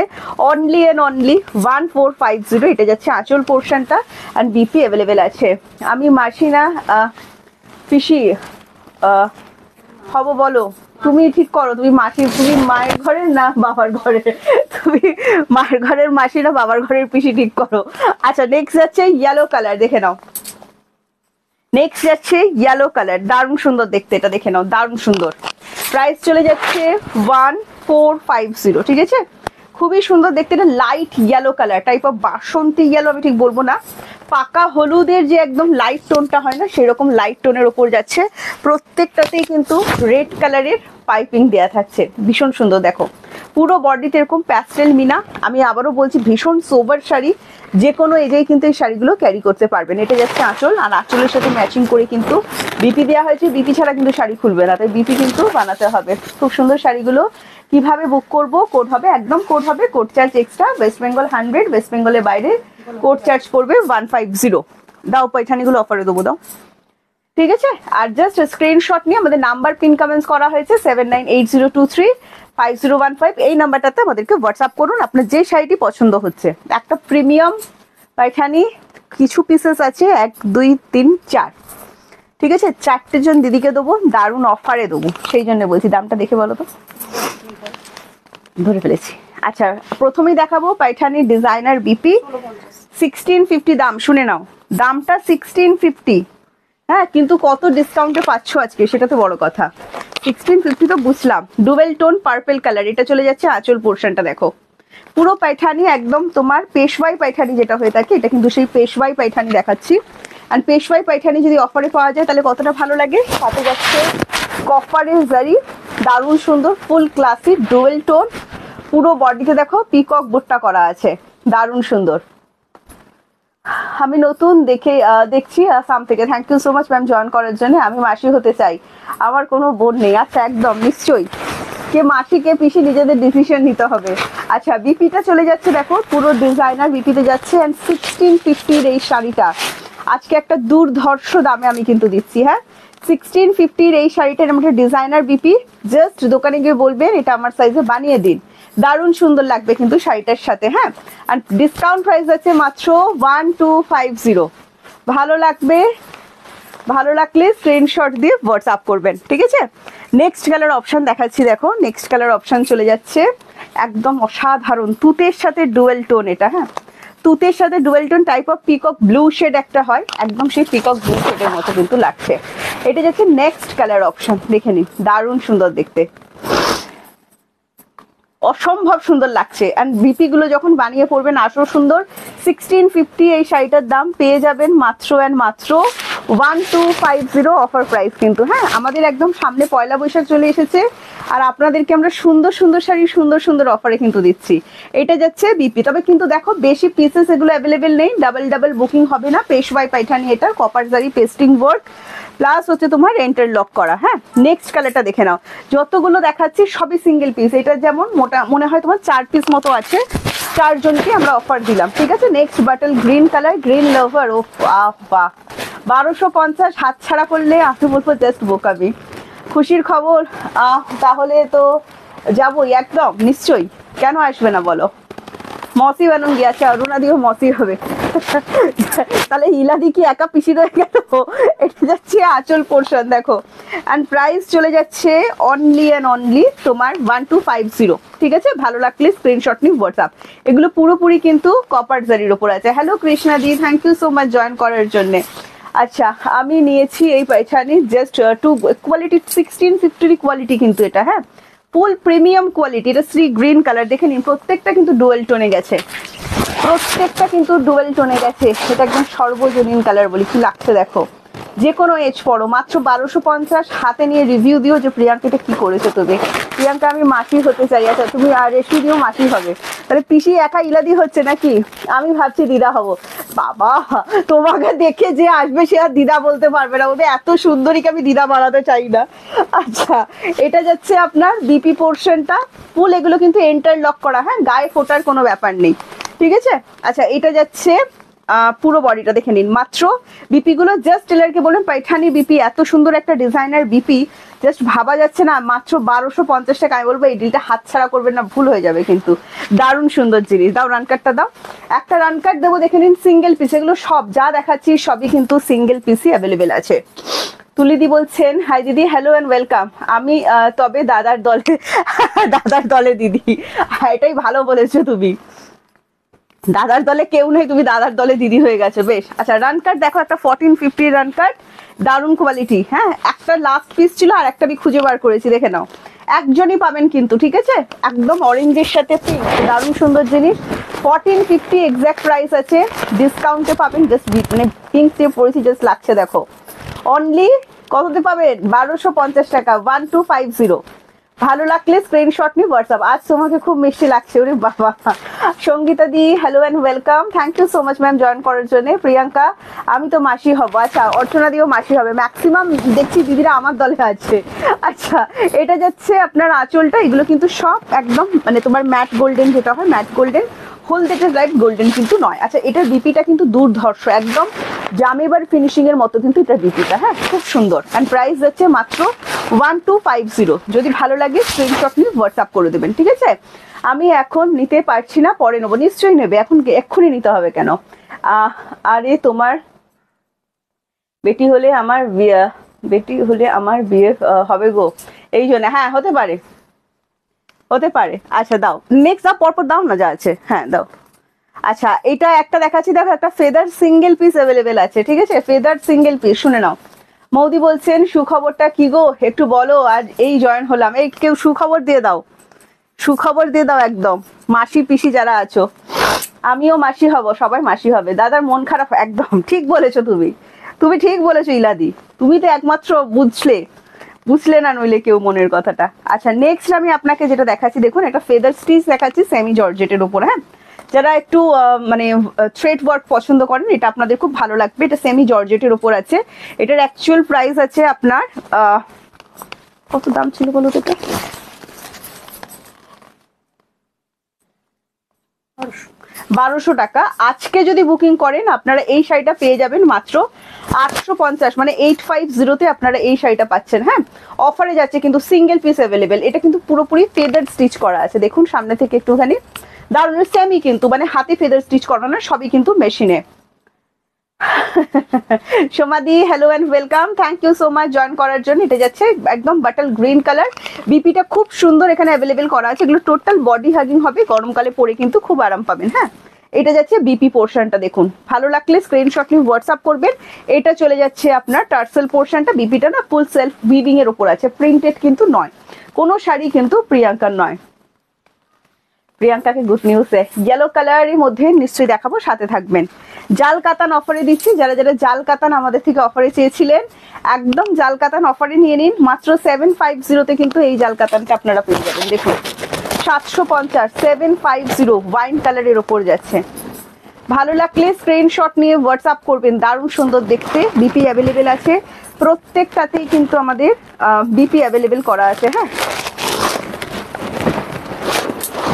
অনলি অ্যান্ড অনলি 1450। এটা যাচ্ছে আঁচল পোর্শনটা, অ্যান্ড বিপি অ্যাভেলেবেল আছে। আমি মাসিনা পিসি হব বলো, তুমি ঠিক করো, তুমি তুমি মায়ের ঘরের না বাবার ঘরের, তুমি মায়ের ঘরের মাসি না বাবার ঘরের পিসি, ঠিক করো। আচ্ছা নেক্সট যাচ্ছে ইয়েলো কালার, দেখে নাও। নেক্সট যাচ্ছে ইয়েলো কালার, দারুণ সুন্দর দেখতে, এটা দেখে নাও, দারুণ সুন্দর। প্রাইস চলে যাচ্ছে 1450, ঠিক আছে? খুবই সুন্দর দেখতে, এটা light yellow colour, type of Basanti yellow আমি ঠিক বলবো না, পাকা হলুদের যে একদম লাইট টোনটা হয় না, সেরকম লাইট টোনের ওপর যাচ্ছে। প্রত্যেকটাতেই কিন্তু রেড কালারের পাইপিং দেয়া থাকছে, ভীষণ সুন্দর। দেখো পুরো বডিতে এরকম প্যাস্টেল মিনা, আমি আবারও বলছি ভীষণ সোবার শাড়ি, যে কোনো এজেই কিন্তু এই শাড়িগুলো ক্যারি করতে পারবেন। এটা যাচ্ছে আঁচল, আর আঁচলের সাথে ম্যাচিং করে কিন্তু বিপি দেওয়া হয়েছে, বিপি ছাড়া কিন্তু শাড়ি খুলবে না, তাই বিপি কিন্তু বানাতে হবে। খুব সুন্দর শাড়িগুলো। কিভাবে বুক করব? কোড হবে, একদম কোড হবে, code charge extra, West Bengal 100, West বেঙ্গলের বাইরে কোড চার্জ করবে 150। দাও পয়ঠানিগুলো অফারে দেবো, দাও, ঠিক আছে? আর জাস্ট স্ক্রিনশট নিয়ে আমাদের নাম্বার পিন কমেন্টস করা হয়েছে 7980235015, এই নাম্বারটাতে আমাদেরকে হোয়াটসঅ্যাপ করুন আপনার যে শাড়িটি পছন্দ হচ্ছে। একটা প্রিমিয়াম পায়খানি, কিছু পিসেস আছে, 1 2 3 4, ঠিক আছে? 4টে জন দিদিকে দেবো, দারুণ অফারে দেবো, সেই জন্য বলছি। দামটা দেখে বলো তো, ধরে ফেলেছি। আচ্ছা প্রথমেই দেখাবো পায়ঠানি ডিজাইনার বিপি, 1650 দাম, শুনে নাও দামটা 1650। হ্যাঁ, কিন্তু কত ডিসকাউন্টে পাচ্ছ আজকে, সেটা তো বড় কথা। 1650 তো বুঝলাম। ডুয়েল টোন পার্পল কালার, এটা চলে যাচ্ছে আঁচল পোর্শনটা, দেখো পুরো পায়ঠানি একদম তোমার পেশওয়াই পায়ঠানি যেটা হয়ে থাকে, এটা কিন্তু সেই পেশওয়াই পায়ঠানি দেখাচ্ছি। আর পেশওয়াই পায়ঠানি যদি অফারে পাওয়া যায় তাহলে কতটা ভালো লাগে। সাথে যাচ্ছে কপারের জারি, দারুণ সুন্দর, ফুল ক্লাসিক ডুয়েল টোন, পুরো বডিতে দেখো পিকক বুট্টা করা আছে, দারুণ সুন্দর। আমি নতুন দেখছি আসাম থেকে, thank you so much ma'am join করার জন্য। আমি মাসি হতে চাই, আমার কোনো বোন নেই। আচ্ছা একদম নিশ্চয়ই, কে মাসি কে পিসি নিজেদের ডিসিশন নিতে হবে। আচ্ছা বিপিটা চলে যাচ্ছে, দেখো পুরো ডিজাইনার বিপিতে যাচ্ছে, অ্যান্ড 1650 এই শাড়িটা আজকে একটা দুর্ধর্ষ দামে আমি কিন্তু দিচ্ছি। হ্যাঁ 1650 এই শাড়িটার মধ্যে ডিজাইনার বিপি, জাস্ট দোকানে গিয়ে বলবেন এটা আমার সাইজে বানিয়ে দিন, দারুণ সুন্দর লাগবে কিন্তু শাড়িটার সাথে। হ্যাঁ, আর ডিসকাউন্ট প্রাইস আছে মাত্র 1250। ভালো লাগবে, ভালো লাগলে স্ক্রিনশট দিয়ে হোয়াটসঅ্যাপ করবেন, ঠিক আছে? নেক্সট কালার অপশন দেখাচ্ছি, দেখো নেক্সট কালার অপশন চলে যাচ্ছে একদম অসাধারণ তুতের সাথে ডুয়েল টোন, এটা হ্যাঁ তুতের সাথে dual tone, type of peacock blue shade একটা হয়, একদম সেই পিকক ব্লু শেডের মতো কিন্তু লাগছে। এটা যাচ্ছে নেক্সট কালার অপশন, দেখে নিন, দারুণ সুন্দর দেখতে, অসম্ভব সুন্দর লাগছে। অ্যান্ড বিপি গুলো যখন বানিয়ে পড়বেন আরো সুন্দর। 1650 এই শাড়িটার দাম পেয়ে যাবেন মাত্র অ্যান্ড মাত্র 1250 অফার প্রাইস কিন্তু। হ্যাঁ, আমাদের একদম সামনে পয়লা বৈশাখ চলে এসেছে, আর আপনাদেরকে আমরা সুন্দর সুন্দর শাড়ি সুন্দর সুন্দর অফারে কিন্তু দিচ্ছি। এটা যাচ্ছে বিপি, তবে কিন্তু দেখো বেশি পিসেস এগুলো অ্যাভেলেবেল নেই, ডাবল বুকিং হবে না। পেশওয়াই পাইঠানি, এটা কপার জারি পেস্টিং ওয়ার্ক প্লাস হচ্ছে তোমার ইন্টারলক করা। হ্যাঁ, নেক্সট কালারটা দেখে নাও, যতগুলো দেখাচ্ছি সবই সিঙ্গেল পিস। এটা যেমন মোটা মনে হয় তোমার 4 পিস মতো আছে, 4 জনকে আমরা অফার দিলাম, ঠিক আছে? Next bottle green colour, green lover, ও বাহ 1250 হাত ছাড়া করলে আমি বলবো জাস্ট বোকামি। খুশির খবর, তাহলে তো যাবোই একদম নিশ্চয়ই, কেন আসবে না বলো? মসি বানুন গিয়েছে, অরুণাদিও মসি হবে তাহলে ইলাদি কি একা পিসি রয়ে গেল? এটা যাচ্ছে আঁচল পোর্শন, দেখো অ্যান্ড প্রাইস চলে যাচ্ছে অনলি অ্যান্ড অনলি তোমার 1250, ঠিক আছে? ভালো লাগলে স্ক্রিনশট নিয়ে হোয়াটসঅ্যাপ। এগুলো পুরোপুরি কিন্তু কপার জারির ওপর আছে। Hello Krishna di, thank you so much join করার জন্য। আচ্ছা আমি নিয়েছি এই পায়চানি, জাস্ট টু কোয়ালিটি 1650 কোয়ালিটি কিন্তু এটা, হ্যাঁ ফুল প্রিমিয়াম কোয়ালিটি। এটা সি গ্রিন কালার, দেখে নিন প্রত্যেকটা কিন্তু ডুয়েল টোনে গেছে, প্রত্যেকটা কিন্তু ডুয়েল টোনে গেছে। এটা একদম সর্বজনীন কালার বলি, কি লাগছে দেখো, যে কোনো এজ পড়ো, মাত্র 1250। হাতে নিয়ে রিভিউ দিও যে প্রিয়াঙ্কা এটা কি করেছো তুমি। প্রিয়াঙ্কা আমি মাসি হতে চাই। আচ্ছা তুমি আর রেশি দিও মাসি হবে, তাহলে পিসি একা ইলাদি হচ্ছে নাকি? আমি ভাবছি দিদা হব। বাবা তোমাকে দেখে যে আসবে সে আর দিদা বলতে পারবে না, বলবে এত সুন্দরীকে আমি দিদা বানাতে চাই না। আচ্ছা এটা যাচ্ছে আপনার বিপি পোর্শনটা ফুল, এগুলো কিন্তু ইন্টারলক করা, হ্যাঁ গায়ে ফোটার কোনো ব্যাপার নেই, ঠিক আছে? আচ্ছা এটা যাচ্ছে পুরো বডিটা দেখে নিন। মাত্র বিপি গুলো জাস্ট টেলারকে বলুন পাইঠানি বিপি, এত সুন্দর একটা ডিজাইনার বিপি জাস্ট ভাবা যাচ্ছে না, মাত্র 1250 টাকা। আমি বলবো এই ডিলটা হাত ছাড়া করবেন না, ভুল হয়ে যাবে কিন্তু। দারুণ সুন্দর জিনিস, দাও রান কার্ডটা দাও, একটা রান কার্ড দেবো, দেখে নিন সিঙ্গেল পিস। এগুলো সব যা দেখাচ্ছি সবই কিন্তু সিঙ্গেল পিসই অ্যাভেলেবেল আছে। তুলিদি বলছেন হাই দিদি, হ্যালো অ্যান্ড ওয়েলকাম। আমি তবে দাদার দলে দাদার দলে দিদি, এটাই ভালো বলেছো তুমি। দাদার দলে কেউ নেই, তুমি দাদার দলে দিদি হয়ে গেছো, বেশ। আচ্ছা রান কাট দেখো, একটা 1450 রান কাট, দারুণ কোয়ালিটি। হ্যাঁ, একটা লাস্ট পিস ছিল আর একটা আমি খুঁজে বার করেছি, দেখে নাও। একজনই পাবেন কিন্তু, ঠিক আছে? একদম অরেঞ্জের সাথে পিঙ্ক, দারুণ সুন্দর জিনিস। 1450 এক্সাক্ট প্রাইস আছে, ডিসকাউন্টে পাবেন। জাস্ট মানে পিঙ্ক দিয়ে পড়েছি, জাস্ট লাগছে দেখো। অনলি কততে পাবেন? 1250 টাকা, 1250। ভালো লাগলে স্ক্রিনশট নিয়ে হোয়াটসঅ্যাপ। আজ তোমাকে খুব মিষ্টি লাগছে, ওরে বাবা। Sangeeta di hello and welcome, thank you so much ma'am join করার জন্য। প্রিয়াঙ্কা আমি তো মাসি হব। আচ্ছা অর্চনা দিও মাসি হবে, ম্যাক্সিমাম দেখছি দিদিরা আমার দলে আছে। আচ্ছা এটা যাচ্ছে আপনার আঁচলটা, এগুলো কিন্তু সব একদম মানে তোমার ম্যাট গোল্ডেন, যেটা হয় ম্যাট গোল্ডেন, হলদেটে লাইট গোল্ডেন কিন্তু নয়। আচ্ছা এটার বিপিটা কিন্তু দুর্ধর্ষ, একদম জামেবার ফিনিশিং এর মতো কিন্তু এটার বিপিটা। হ্যাঁ খুব সুন্দর, অ্যান্ড প্রাইস যাচ্ছে মাত্র 1250। যদি ভালো লাগে স্ক্রিনশট নিয়ে হোয়াটসঅ্যাপ করে দেবেন, ঠিক আছে? আমি এখন নিতে পারছি না, পরে নেবো। নিশ্চয়ই নেবে, এখন এক্ষুনি নিতে হবে কেন? আরে তোমার বেটি হলে আমার বিয়ে, বেটি হলে আমার বিয়ে হবে গো, এই জন্য। হ্যাঁ হতে পারে, হতে পারে। আচ্ছা দাও নেক্সট, দাও পরপর দাও না, যা আছে হ্যাঁ দাও। আচ্ছা এটা একটা দেখাচ্ছি, দেখো একটা ফেদার সিঙ্গেল পিস অ্যাভেলেবেল আছে, ঠিক আছে? ফেদার সিঙ্গেল পিস, শুনে নাও। মৌদি বলছেন সুখবরটা কি গো, একটু বলো। আজ এই জয়েন হলাম, এই কেউ সুখবর দিয়ে দাও, সুখবর দিয়ে দাও একদম। মাসি পিসি যারা আছো, আমিও মাসি হব, সবাই মাসি হবে। দাদার মন খারাপ, একদম ঠিক বলেছো তুমি, তুমি ঠিক বলেছো ইলাদি, তুমি তো একমাত্র বুঝলে, বুঝলে না নইলে কেউ মনের কথাটা। আচ্ছা নেক্সট আমি আপনাকে যেটা দেখাচ্ছি, দেখুন একটা ফেদার স্টিচ দেখাচ্ছি সেমি জর্জেটের উপর। হ্যাঁ যারা একটু মানে থ্রেড ওয়ার্ক পছন্দ করেন, এটা আপনাদের খুব ভালো লাগবে। এটা সেমি জর্জেটের উপর আছে, এটার অ্যাকচুয়াল প্রাইস আছে আপনার কত দাম ছিল বলো তো? এটা 1200 টাকা। আজকে যদি বুকিং করেন আপনারা এই শাড়িটা পেয়ে যাবেন মাত্র 850, মানে 850-তে আপনারা এই শাড়িটা পাচ্ছেন। হ্যাঁ অফারে যাচ্ছে কিন্তু, সিঙ্গেল পিস অ্যাভেলেবেল। এটা কিন্তু পুরোপুরি ফেদার স্টিচ করা আছে, দেখুন সামনে থেকে একটুখানি দারুণ সেমি কিন্তু, মানে হাতে ফেদার স্টিচ করা না, সবই কিন্তু মেশিনে। সোমাদি hello and welcome, thank you so much join করার জন্য। এটা যাচ্ছে একদম বাটল গ্রিন কালার, বিপিটা খুব সুন্দর এখানে অ্যাভেলেবেল করা আছে। এগুলো টোটাল বডি হাগিং হবে, গরমকালে পরে কিন্তু খুব আরাম পাবেন। হ্যাঁ এটা যাচ্ছে বিপি পোর্শনটা, দেখুন ভালো লাগলে স্ক্রিনশট নিয়ে হোয়াটসঅ্যাপ করবেন। এটা চলে যাচ্ছে আপনার টার্সেল পোর্শনটা, বিপিটা না ফুল সেলফ উইভিং এর উপর আছে, প্রিন্টেড কিন্তু নয়, কোনো শাড়ি কিন্তু প্রিয়াঙ্কার নয়। প্রিয়াঙ্কাকে গুড নিউজ ইয়েলো কালারের মধ্যে নিশ্চয়ই দেখাবো, সাথে থাকবেন। জাল কাতান অফারে দিচ্ছি, যারা যারা জাল কাতান আমাদের থেকে অফারে চেয়েছিলেন, একদম জাল কাতান অফারে নিয়ে নিন। মাত্র 750-তে কিন্তু এই জাল কাতানটা আপনারা পেয়ে যাবেন। দেখুন 750, 750 ওয়াইন কালারের ওপর যাচ্ছে। ভালো লাগলে স্ক্রিনশট নিয়ে হোয়াটসঅ্যাপ করবেন, দারুণ সুন্দর দেখতে। বিপি অ্যাভেলেবেল আছে প্রত্যেকটাতেই কিন্তু, আমাদের বিপি অ্যাভেলেবেল করা আছে। হ্যাঁ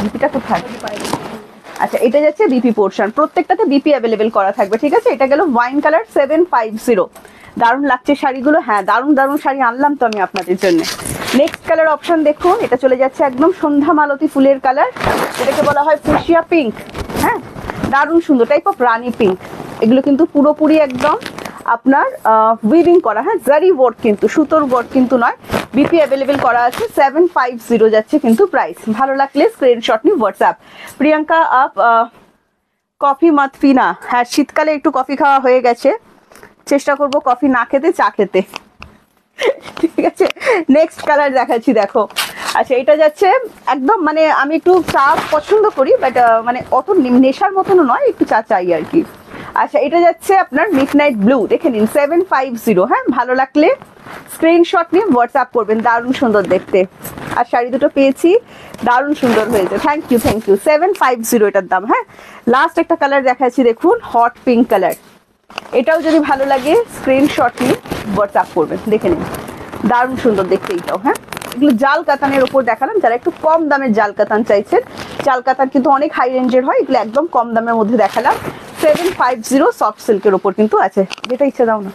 বিপিটা কোথায়? আচ্ছা এটা যাচ্ছে বিপি পোর্শন, প্রত্যেকটাতে বিপি অ্যাভেলেবেল করা থাকবে, ঠিক আছে? এটা গেল ওয়াইন কালার 750। দারুণ লাগছে শাড়িগুলো। হ্যাঁ দারুণ দারুণ শাড়ি আনলাম তো আমি আপনাদের জন্য। নেক্সট কালার অপশন দেখুন, এটা চলে যাচ্ছে একদম সন্ধ্যা মালতী ফুলের কালার, এটাকে বলা হয় ফুশিয়া পিঙ্ক। হ্যাঁ দারুণ সুন্দর টাইপ অফ রানি পিঙ্ক। এগুলো কিন্তু পুরোপুরি একদম আপনার উইভিং করা, হ্যাঁ জারি ওয়ার্ক কিন্তু, সুতোর ওয়ার্ক কিন্তু নয়। বিপি অ্যাভেলেবেল করা আছে, 750 যাচ্ছে কিন্তু প্রাইস। ভালো লাগলে স্ক্রিনশট নিয়ে হোয়াটসঅ্যাপ। প্রিয়াঙ্কা আপ কফি মত পিনা, হ্যাঁ শীতকালে একটু কফি খাওয়া হয়ে গেছে, চেষ্টা করব কফি না খেতে, চা খেতে, ঠিক আছে? নেক্সট কালার দেখাচ্ছি, দেখো। আচ্ছা এটা যাচ্ছে একদম, মানে আমি একটু চা পছন্দ করি, বাট মানে অত নেশার মতনও নয়, একটু চা চাই আর কি। আচ্ছা এটা যাচ্ছে আপনার মিডনাইট ব্লু, দেখে নিন 750। হ্যাঁ ভালো লাগলে স্ক্রিনশট নিয়ে হোয়াটসঅ্যাপ করবেন, দারুণ সুন্দর দেখতে। আর শাড়ি দুটো পেয়েছি, দারুণ সুন্দর হয়েছে, থ্যাংক ইউ থ্যাংক ইউ। 750 এটার দাম। হ্যাঁ লাস্ট একটা কালার দেখাচ্ছি, দেখুন হট পিঙ্ক কালার। এটাও যদি ভালো লাগে স্ক্রিনশট নিয়ে হোয়াটসঅ্যাপ করবেন, দেখে নিন দারুণ সুন্দর দেখতে এইটাও। হ্যাঁ এগুলো জাল কাতানের ওপর দেখালাম, যারা একটু কম দামের জাল কাতান চাইছেন, জাল কাতান কিন্তু অনেক হাই রেঞ্জের হয়, এগুলো একদম কম দামের মধ্যে দেখালাম। 750 সফট সিল্কের ওপর কিন্তু আছে, যেটা ইচ্ছে দাও না,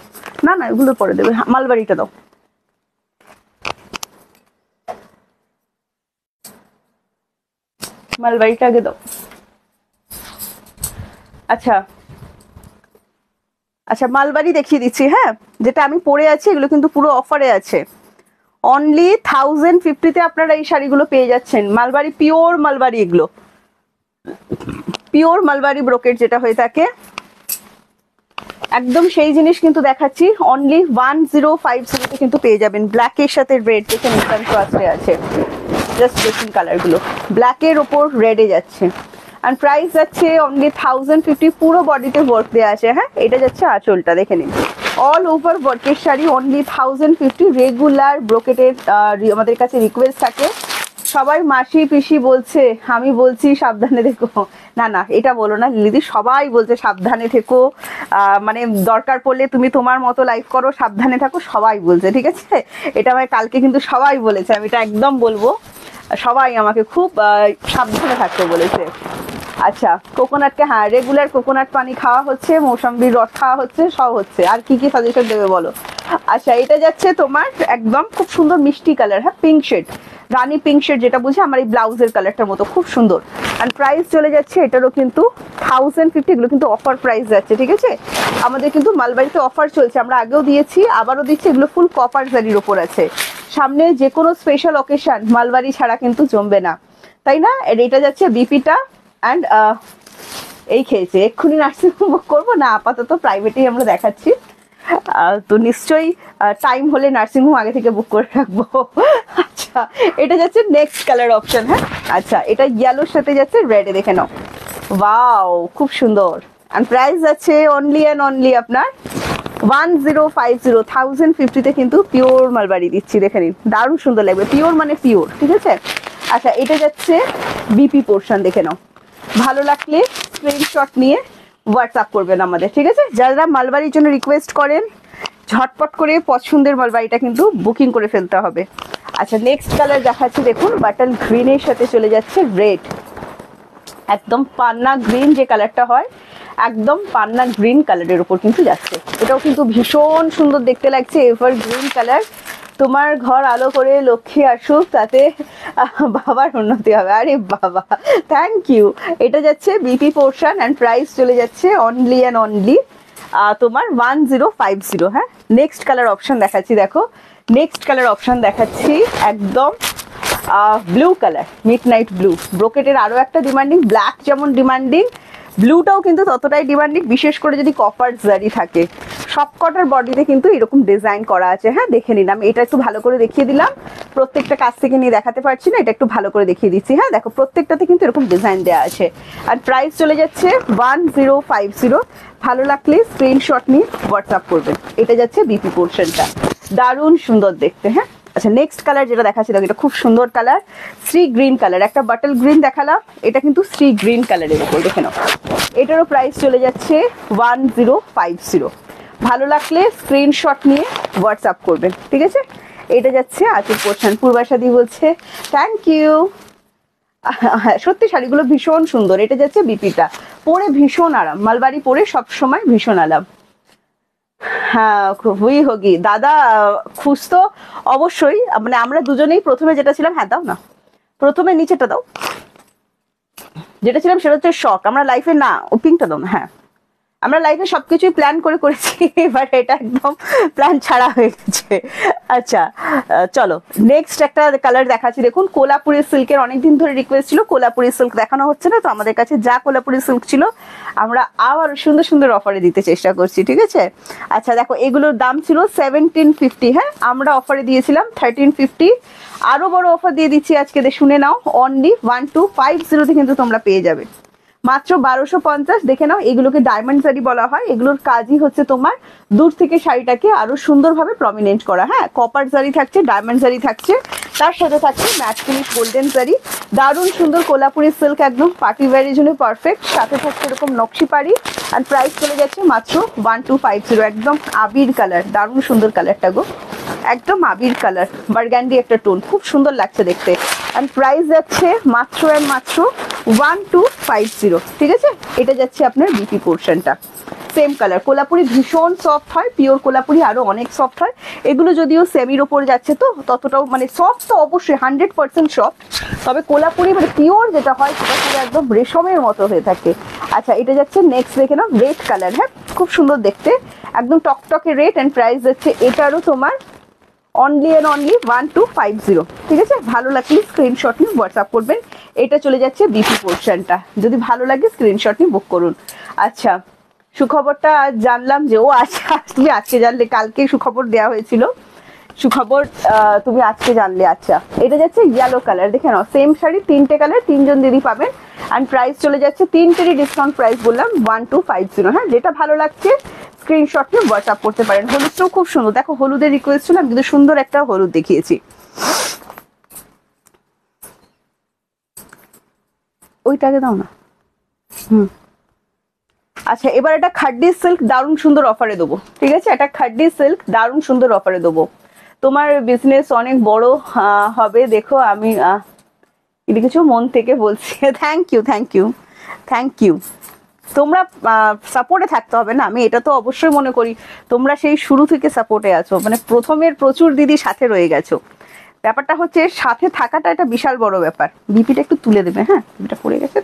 না না এগুলো পরে দেবে। মালবাড়িটা দাও, মালবাড়িটা আগে দাও। আচ্ছা আচ্ছা মালবারি দেখিয়ে দিচ্ছি, হ্যাঁ যেটা আমি পরে আছি এগুলো কিন্তু পুরো অফারে আছে, অনলি 1050-তে আপনারা এই শাড়িগুলো পেয়ে যাচ্ছেন। মালবারি, পিওর মালবারি, এগুলো পিওর মালবারি ব্রোকেট যেটা হয়ে থাকে, একদম সেই জিনিস কিন্তু দেখাচ্ছি, অনলি 1050-তে কিন্তু পেয়ে যাবেন। ব্ল্যাকের সাথে রেড দেখে নিতান্ত আসলে আছে, জাস্ট দেখুন কালারগুলো, ব্ল্যাকের ওপর রেডে যাচ্ছে। আর প্রাইস যাচ্ছে অনলি 1050, পুরো বডিতে ওয়ার্ক দেওয়া আছে। হ্যাঁ এটা যাচ্ছে আঁচলটা, দেখে নিন অল ওভার ওয়ার্কের শাড়ি, অনলি 1050। রেগুলার ব্রোকেটের আমাদের কাছে রিকোয়েস্ট থাকে, সবাই মাসি পিসি বলছে, আমি বলছি সাবধানে থেকো, না না এটা বলো না দিদি, সবাই বলছে সাবধানে থেকো, মানে দরকার পড়লে তুমি তোমার মতো লাইফ করো, সাবধানে থাকো, সবাই বলছে, ঠিক আছে। এটা আমায় কালকে কিন্তু সবাই বলেছে, আমি এটা একদম বলবো, সবাই আমাকে খুব সাবধানে থাকতে বলেছে। আচ্ছা কোকোনাটকে, হ্যাঁ রেগুলার কোকোনাট পানি খাওয়া হচ্ছে, মৌসম্বির রস খাওয়া হচ্ছে, সব হচ্ছে। আর কি কি সাজেশন দেবে বলো? আচ্ছা এটা যাচ্ছে তোমার একদম খুব সুন্দর মিষ্টি কালার, হ্যাঁ পিঙ্ক শেড, রানী পিঙ্ক শেড যেটা বুঝে আমার এই ব্লাউজের কালারটার মতো, খুব সুন্দর। আর প্রাইস চলে যাচ্ছে এটারও কিন্তু 1050, এগুলো কিন্তু অফার প্রাইস যাচ্ছে, ঠিক আছে। আমাদের কিন্তু মালবাড়িতে অফার চলছে, আমরা আগেও দিয়েছি আবারও দিচ্ছি, এগুলো ফুল কপার জারির ওপর আছে। সামনে যে কোনো স্পেশাল অকেশন মালবাড়ি ছাড়া কিন্তু জমবে না, তাই না। এটা যাচ্ছে বিপিটা অ্যান্ড এই খেয়েছে, এক্ষুনি নার্সিংহোম বুক করবো না, আপাতত প্রাইভেটেই আমরা দেখাচ্ছি, তো নিশ্চয়ই টাইম হলে নার্সিংহোম আগে থেকে বুক করে রাখবো। আচ্ছা এটা যাচ্ছে নেক্সট কালার অপশন, হ্যাঁ আচ্ছা এটা ইয়েলোর সাথে যাচ্ছে রেডে, দেখে নাও, ওয়াও খুব সুন্দর। আর প্রাইস যাচ্ছে অনলি অ্যান্ড অনলি আপনার 1050-1050-তে কিন্তু পিওর মালবাড়ি দিচ্ছি, দেখে নিন দারুণ সুন্দর লাগবে, পিওর মানে পিওর, ঠিক আছে। আচ্ছা এটা যাচ্ছে বিপি পোর্শন, দেখে নাও, ভালো লাগলে স্ক্রিনশট নিয়ে হোয়াটসঅ্যাপ করবেন আমাদের, ঠিক আছে। যারা মালবাড়ির জন্য রিকোয়েস্ট করেন ঝটপট করে পছন্দের মালবাড়িটা কিন্তু বুকিং করে ফেলতে হবে। আচ্ছা নেক্সট কালার দেখাচ্ছি, দেখুন বাটন গ্রিনের সাথে চলে যাচ্ছে রেড, একদম পান্না গ্রিন যে কালারটা হয়, একদম পান্না গ্রিন কালারের উপর কিন্তু যাচ্ছে, এটাও কিন্তু ভীষণ সুন্দর দেখতে লাগছে, এভার গ্রিন কালার। তোমার ঘর আলো করে লক্ষ্মী আসুক, তাতে বাবার উন্নতি হবে। আরে বাবা থ্যাংক ইউ। এটা যাচ্ছে বিপি পোর্শন অ্যান্ড প্রাইস চলে যাচ্ছে অনলি অ্যান্ড অনলি তোমার 1050। হ্যাঁ নেক্সট কালার অপশন দেখাচ্ছি, দেখো নেক্সট কালার অপশন দেখাচ্ছি একদম blue colour, midnight blue, ব্রোকেটের আরও একটা ডিমান্ডিং, ব্ল্যাক যেমন ডিমান্ডিং ব্লুটাও কিন্তু ততটাই ডিমান্ডিং, বিশেষ করে যদি কপার জারি থাকে। সব কটার বডিতে কিন্তু এরকম ডিজাইন করা আছে, হ্যাঁ দেখে নিন, আমি এটা একটু ভালো করে দেখিয়ে দিলাম, প্রত্যেকটা কাছ থেকে নিয়ে দেখাতে পারছি না, এটা একটু ভালো করে দেখিয়ে দিচ্ছি। হ্যাঁ দেখো প্রত্যেকটাতে কিন্তু এরকম ডিজাইন দেওয়া আছে। আর প্রাইস চলে যাচ্ছে 1050, ভালো লাগলে স্ক্রিনশট নিয়ে হোয়াটসঅ্যাপ করবেন। এটা যাচ্ছে বিপি পোর্শনটা, দারুণ সুন্দর দেখতে। হ্যাঁ আচ্ছা নেক্সট কালার যেটা দেখাচ্ছি দেখো, এটা খুব সুন্দর কালার, সি গ্রিন কালার, একটা বাটল গ্রিন দেখালাম, এটা কিন্তু সি গ্রিন কালারের উপর, দেখে নাও। এটারও প্রাইস চলে যাচ্ছে 1050, ভালো লাগলে স্ক্রিনশট নিয়ে হোয়াটসঅ্যাপ করবেন, ঠিক আছে। এটা যাচ্ছে আঁচল পোর্শন, পূর্বাশাদি বলছে থ্যাংক ইউ। হ্যাঁ সত্যি শাড়িগুলো ভীষণ সুন্দর। এটা যাচ্ছে বিপিটা, পরে ভীষণ আরাম, মালবাড়ি পরে সবসময় ভীষণ আরাম। হ্যাঁ হুই হোগি দাদা, খুশ তো অবশ্যই, মানে আমরা দুজনেই প্রথমে যেটা ছিলাম, হ্যাঁ দাও না প্রথমে নিচেটা দাও, যেটা ছিলাম সেটা হচ্ছে শখ, আমরা লাইফে না ও পিঙ্কটা দাও না, হ্যাঁ আমরা লাইফে সবকিছুই প্ল্যান করে করেছি, এবার এটা একদম প্ল্যান ছাড়া হয়ে গেছে। আচ্ছা চলো নেক্সট একটা কালার দেখাচ্ছি, দেখুন কোলাপুরি সিল্কের অনেকদিন ধরে রিকোয়েস্ট ছিল, কোলাপুরি সিল্ক দেখানো হচ্ছে না, তো আমাদের কাছে যা কোলাপুরি সিল্ক ছিল আমরা আবার সুন্দর সুন্দর অফারে দিতে চেষ্টা করছি, ঠিক আছে। আচ্ছা দেখো এগুলোর দাম ছিল 1750, হ্যাঁ আমরা অফারে দিয়েছিলাম 1350, আরো বড় অফার দিয়ে দিচ্ছি আজকে, শুনে নাও, অনলি 1250 কিন্তু তোমরা পেয়ে যাবে, মাত্র 1250। দেখে নাও এগুলোকে ডায়মন্ড জারি বলা হয়, এগুলোর কাজই হচ্ছে তোমার দূর থেকে শাড়িটাকে আরো সুন্দরভাবে প্রমিনেন্ট করা। হ্যাঁ কপার জারি থাকছে, ডায়মন্ড জারি থাকছে, তার সাথে থাকছে ম্যাট ফিনিশ গোল্ডেন জারি, দারুণ সুন্দর কোলাপুরি সিল্ক, একদম পার্টি ওয়্যারের জন্য পারফেক্ট, সাথে থাকছে এরকম নকশি পাড়ি। আর প্রাইস চলে যাচ্ছে মাত্র 1250, একদম আবির কালার, দারুণ সুন্দর কালারটা গো, একদম আবির কালার, বার্গান্ডি একটা টোন, খুব সুন্দর লাগছে দেখতে। আর প্রাইস যাচ্ছে মাত্র 1250, ঠিক আছে। এটা যাচ্ছে আপনার বিপি পোর্শনটা, সেম কালার। কোলাপুরি ভীষণ সফট হয়, পিওর কোলাপুরি আরো অনেক সফট হয়। এগুলো যদিও সেমির ওপর যাচ্ছে তো ততটাও মানে সফট তো অবশ্যই 100% সফট, তবে কোলাপুরি মানে পিওর যেটা হয় সেটা পুরো একদম রেশমের মতো হয়ে থাকে। আচ্ছা এটা যাচ্ছে নেক্সট, দেখে নাও রেড কালার, হ্যাঁ খুব সুন্দর দেখতে, একদম টকটকে রেড। অ্যান্ড প্রাইস যাচ্ছে এটারও তোমার অনলি অ্যান্ড অনলি 1250, ঠিক আছে। ভালো লাগলে স্ক্রিনশট নিয়ে হোয়াটসঅ্যাপ করবেন। এটা চলে যাচ্ছে বিপি পোর্শনটা, যদি ভালো লাগে স্ক্রিনশট নিয়ে বুক করুন। আচ্ছা সুখবরটা জানলাম যে ও আজকে আজকে জানলে, কালকে সুখবর দেওয়া হয়েছিল, সুখবর তুমি আজকে জানলে। আচ্ছা এটা যাচ্ছে ইয়েলো কালার, দেখে নাও সেম শাড়ি, তিনটে কালার, তিনজন দিদি পাবেন। অ্যান্ড প্রাইস চলে যাচ্ছে তিনটেরই ডিসকাউন্ট প্রাইস বললাম 1250, হ্যাঁ যেটা ভালো লাগছে স্ক্রিনশট নিয়ে হোয়াটসঅ্যাপ করতে পারেন। হলুদটাও খুব সুন্দর, দেখো হলুদের রিকোয়েস্ট ছিল, আমি কিন্তু সুন্দর একটা হলুদ দেখিয়েছি। ওইটাকে দাও না। আচ্ছা এবার এটা খাড্ডি সিল্ক দারুণ সুন্দর অফারে দেবো, ঠিক আছে। এটা খাড্ডি সিল্ক দারুণ সুন্দর অফারে দেবো, তোমার বিজনেস অনেক বড় হবে। দেখো আমি কিছু মন থেকে বলছি। Thank you thank you thank you. তোমরা সাপোর্টে থাকতে হবে না, আমি এটা তো অবশ্যই মনে করি তোমরা সেই শুরু থেকে সাপোর্টে আছো, মানে প্রথমের প্রচুর দিদি সাথে রয়ে গেছো। ব্যাপারটা হচ্ছে সাথে থাকাটা একটা বিশাল বড় ব্যাপার। বিপিটা একটু তুলে দেবে, হ্যাঁ বিপিটা পড়ে গেছে।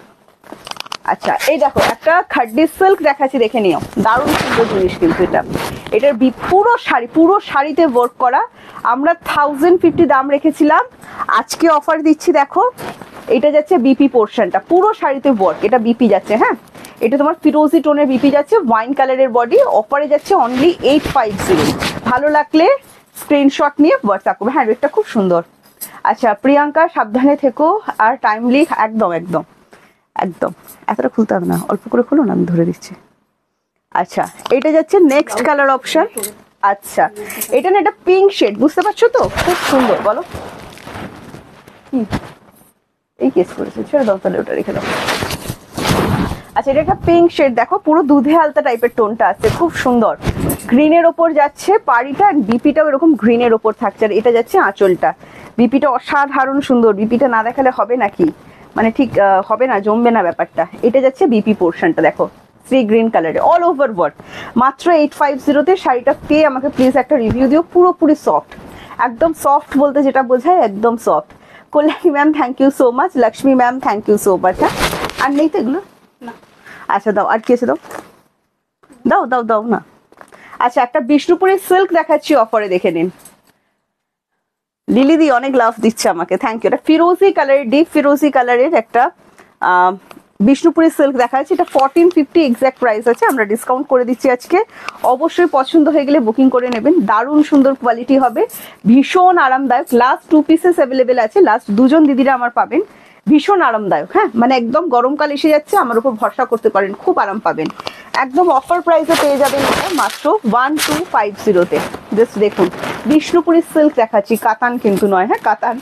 আচ্ছা এই দেখো একটা খাড্ডি সিল্ক দেখাচ্ছি, দেখে নিও, দারুণ সুন্দর জিনিস কিন্তু এটা। এটার পুরো শাড়িতে ওয়ার্ক করা। আমরা 1050 দাম রেখেছিলাম, আজকে অফার দিচ্ছি। দেখো এটা যাচ্ছে বিপি পোর্শনটা, পুরো শাড়িতে ওয়ার্ক, এটা বিপি যাচ্ছে, হ্যাঁ এটা তোমার ফিরোজি টোনের বিপি যাচ্ছে, ওয়াইন কালারের বডি, অফারে যাচ্ছে অনলি 850। ভালো লাগলে স্ক্রিনশট নিয়ে হোয়াটসঅ্যাপ করবে। হ্যাঁ রেটটা খুব সুন্দর। আচ্ছা প্রিয়াঙ্কা সাবধানে থেকো আর টাইমলি, একদম একদম একদম, এতটা খুলতে হবে না, অল্প করে খুলো না, আমি ধরে দিচ্ছি। আচ্ছা এটা যাচ্ছে নেক্সট কালার অপশন। আচ্ছা এটা না, এটা পিঙ্ক শেড, বুঝতে পারছো তো, খুব সুন্দর। বলো কি এই কেস করেছে, ছেড়ে দাও তাহলে, ওটা রেখে দাও। আচ্ছা এটা একটা পিঙ্ক শেড, দেখো পুরো দুধে আলতা টাইপের টোনটা আছে, খুব সুন্দর। গ্রিনের ওপর যাচ্ছে পাড়িটা, আর বিপিটাও এরকম গ্রিনের ওপর থাকছে। আর এটা যাচ্ছে আঁচলটা, বিপিটা অসাধারণ সুন্দর, বিপিটা না দেখালে হবে নাকি, মানে ঠিক হবে না, জমবে না ব্যাপারটা। এটা যাচ্ছে বিপি পোর্শনটা, দেখো সি গ্রিন কালারে অল ওভার ওয়ার্ক, মাত্র 850-তে শাড়িটা পেয়ে আমাকে প্লিজ একটা রিভিউ দিও। পুরোপুরি সফট, একদম সফট বলতে যেটা বোঝায় একদম soft. Kalyani ma'am thank you so much, Lakshmi ma'am thank you so much. হ্যাঁ আর নেই তো এগুলো না, আচ্ছা দাও, আর কি আছে দাও দাও দাও দাও না। আচ্ছা একটা বিষ্ণুপুরি সিল্ক দেখাচ্ছি অফারে, দেখে নিন। লিলি দি অনেক লাভ দিচ্ছে আমাকে, থ্যাংক ইউ। এটা ফিরোজি কালারের, ডিপ ফিরোজি কালারের একটা বিষ্ণুপুরি সিল্ক দেখা যাচ্ছে, এটা 1450 এক্সাক্ট প্রাইস আছে, আমরা ডিসকাউন্ট করে দিচ্ছি আজকে। অবশ্যই পছন্দ হয়ে গেলে বুকিং করে নেবেন, দারুণ সুন্দর কোয়ালিটি হবে, ভীষণ আরামদায়ক। লাস্ট 2 পিসেস অ্যাভেলেবেল আছে, লাস্ট দুজন দিদিরা আমার পাবেন। ভীষণ আরামদায়ক, হ্যাঁ মানে একদম গরমকাল এসে যাচ্ছে, আমার উপর ভরসা করতে পারেন, খুব আরাম পাবেন। একদম অফার প্রাইসে পেয়ে যাবেন এটা মাত্র 1250-তে। জাস্ট দেখুন বিষ্ণুপুরি সিল্ক দেখাচ্ছি, কাতান কিন্তু নয়, হ্যাঁ কাতান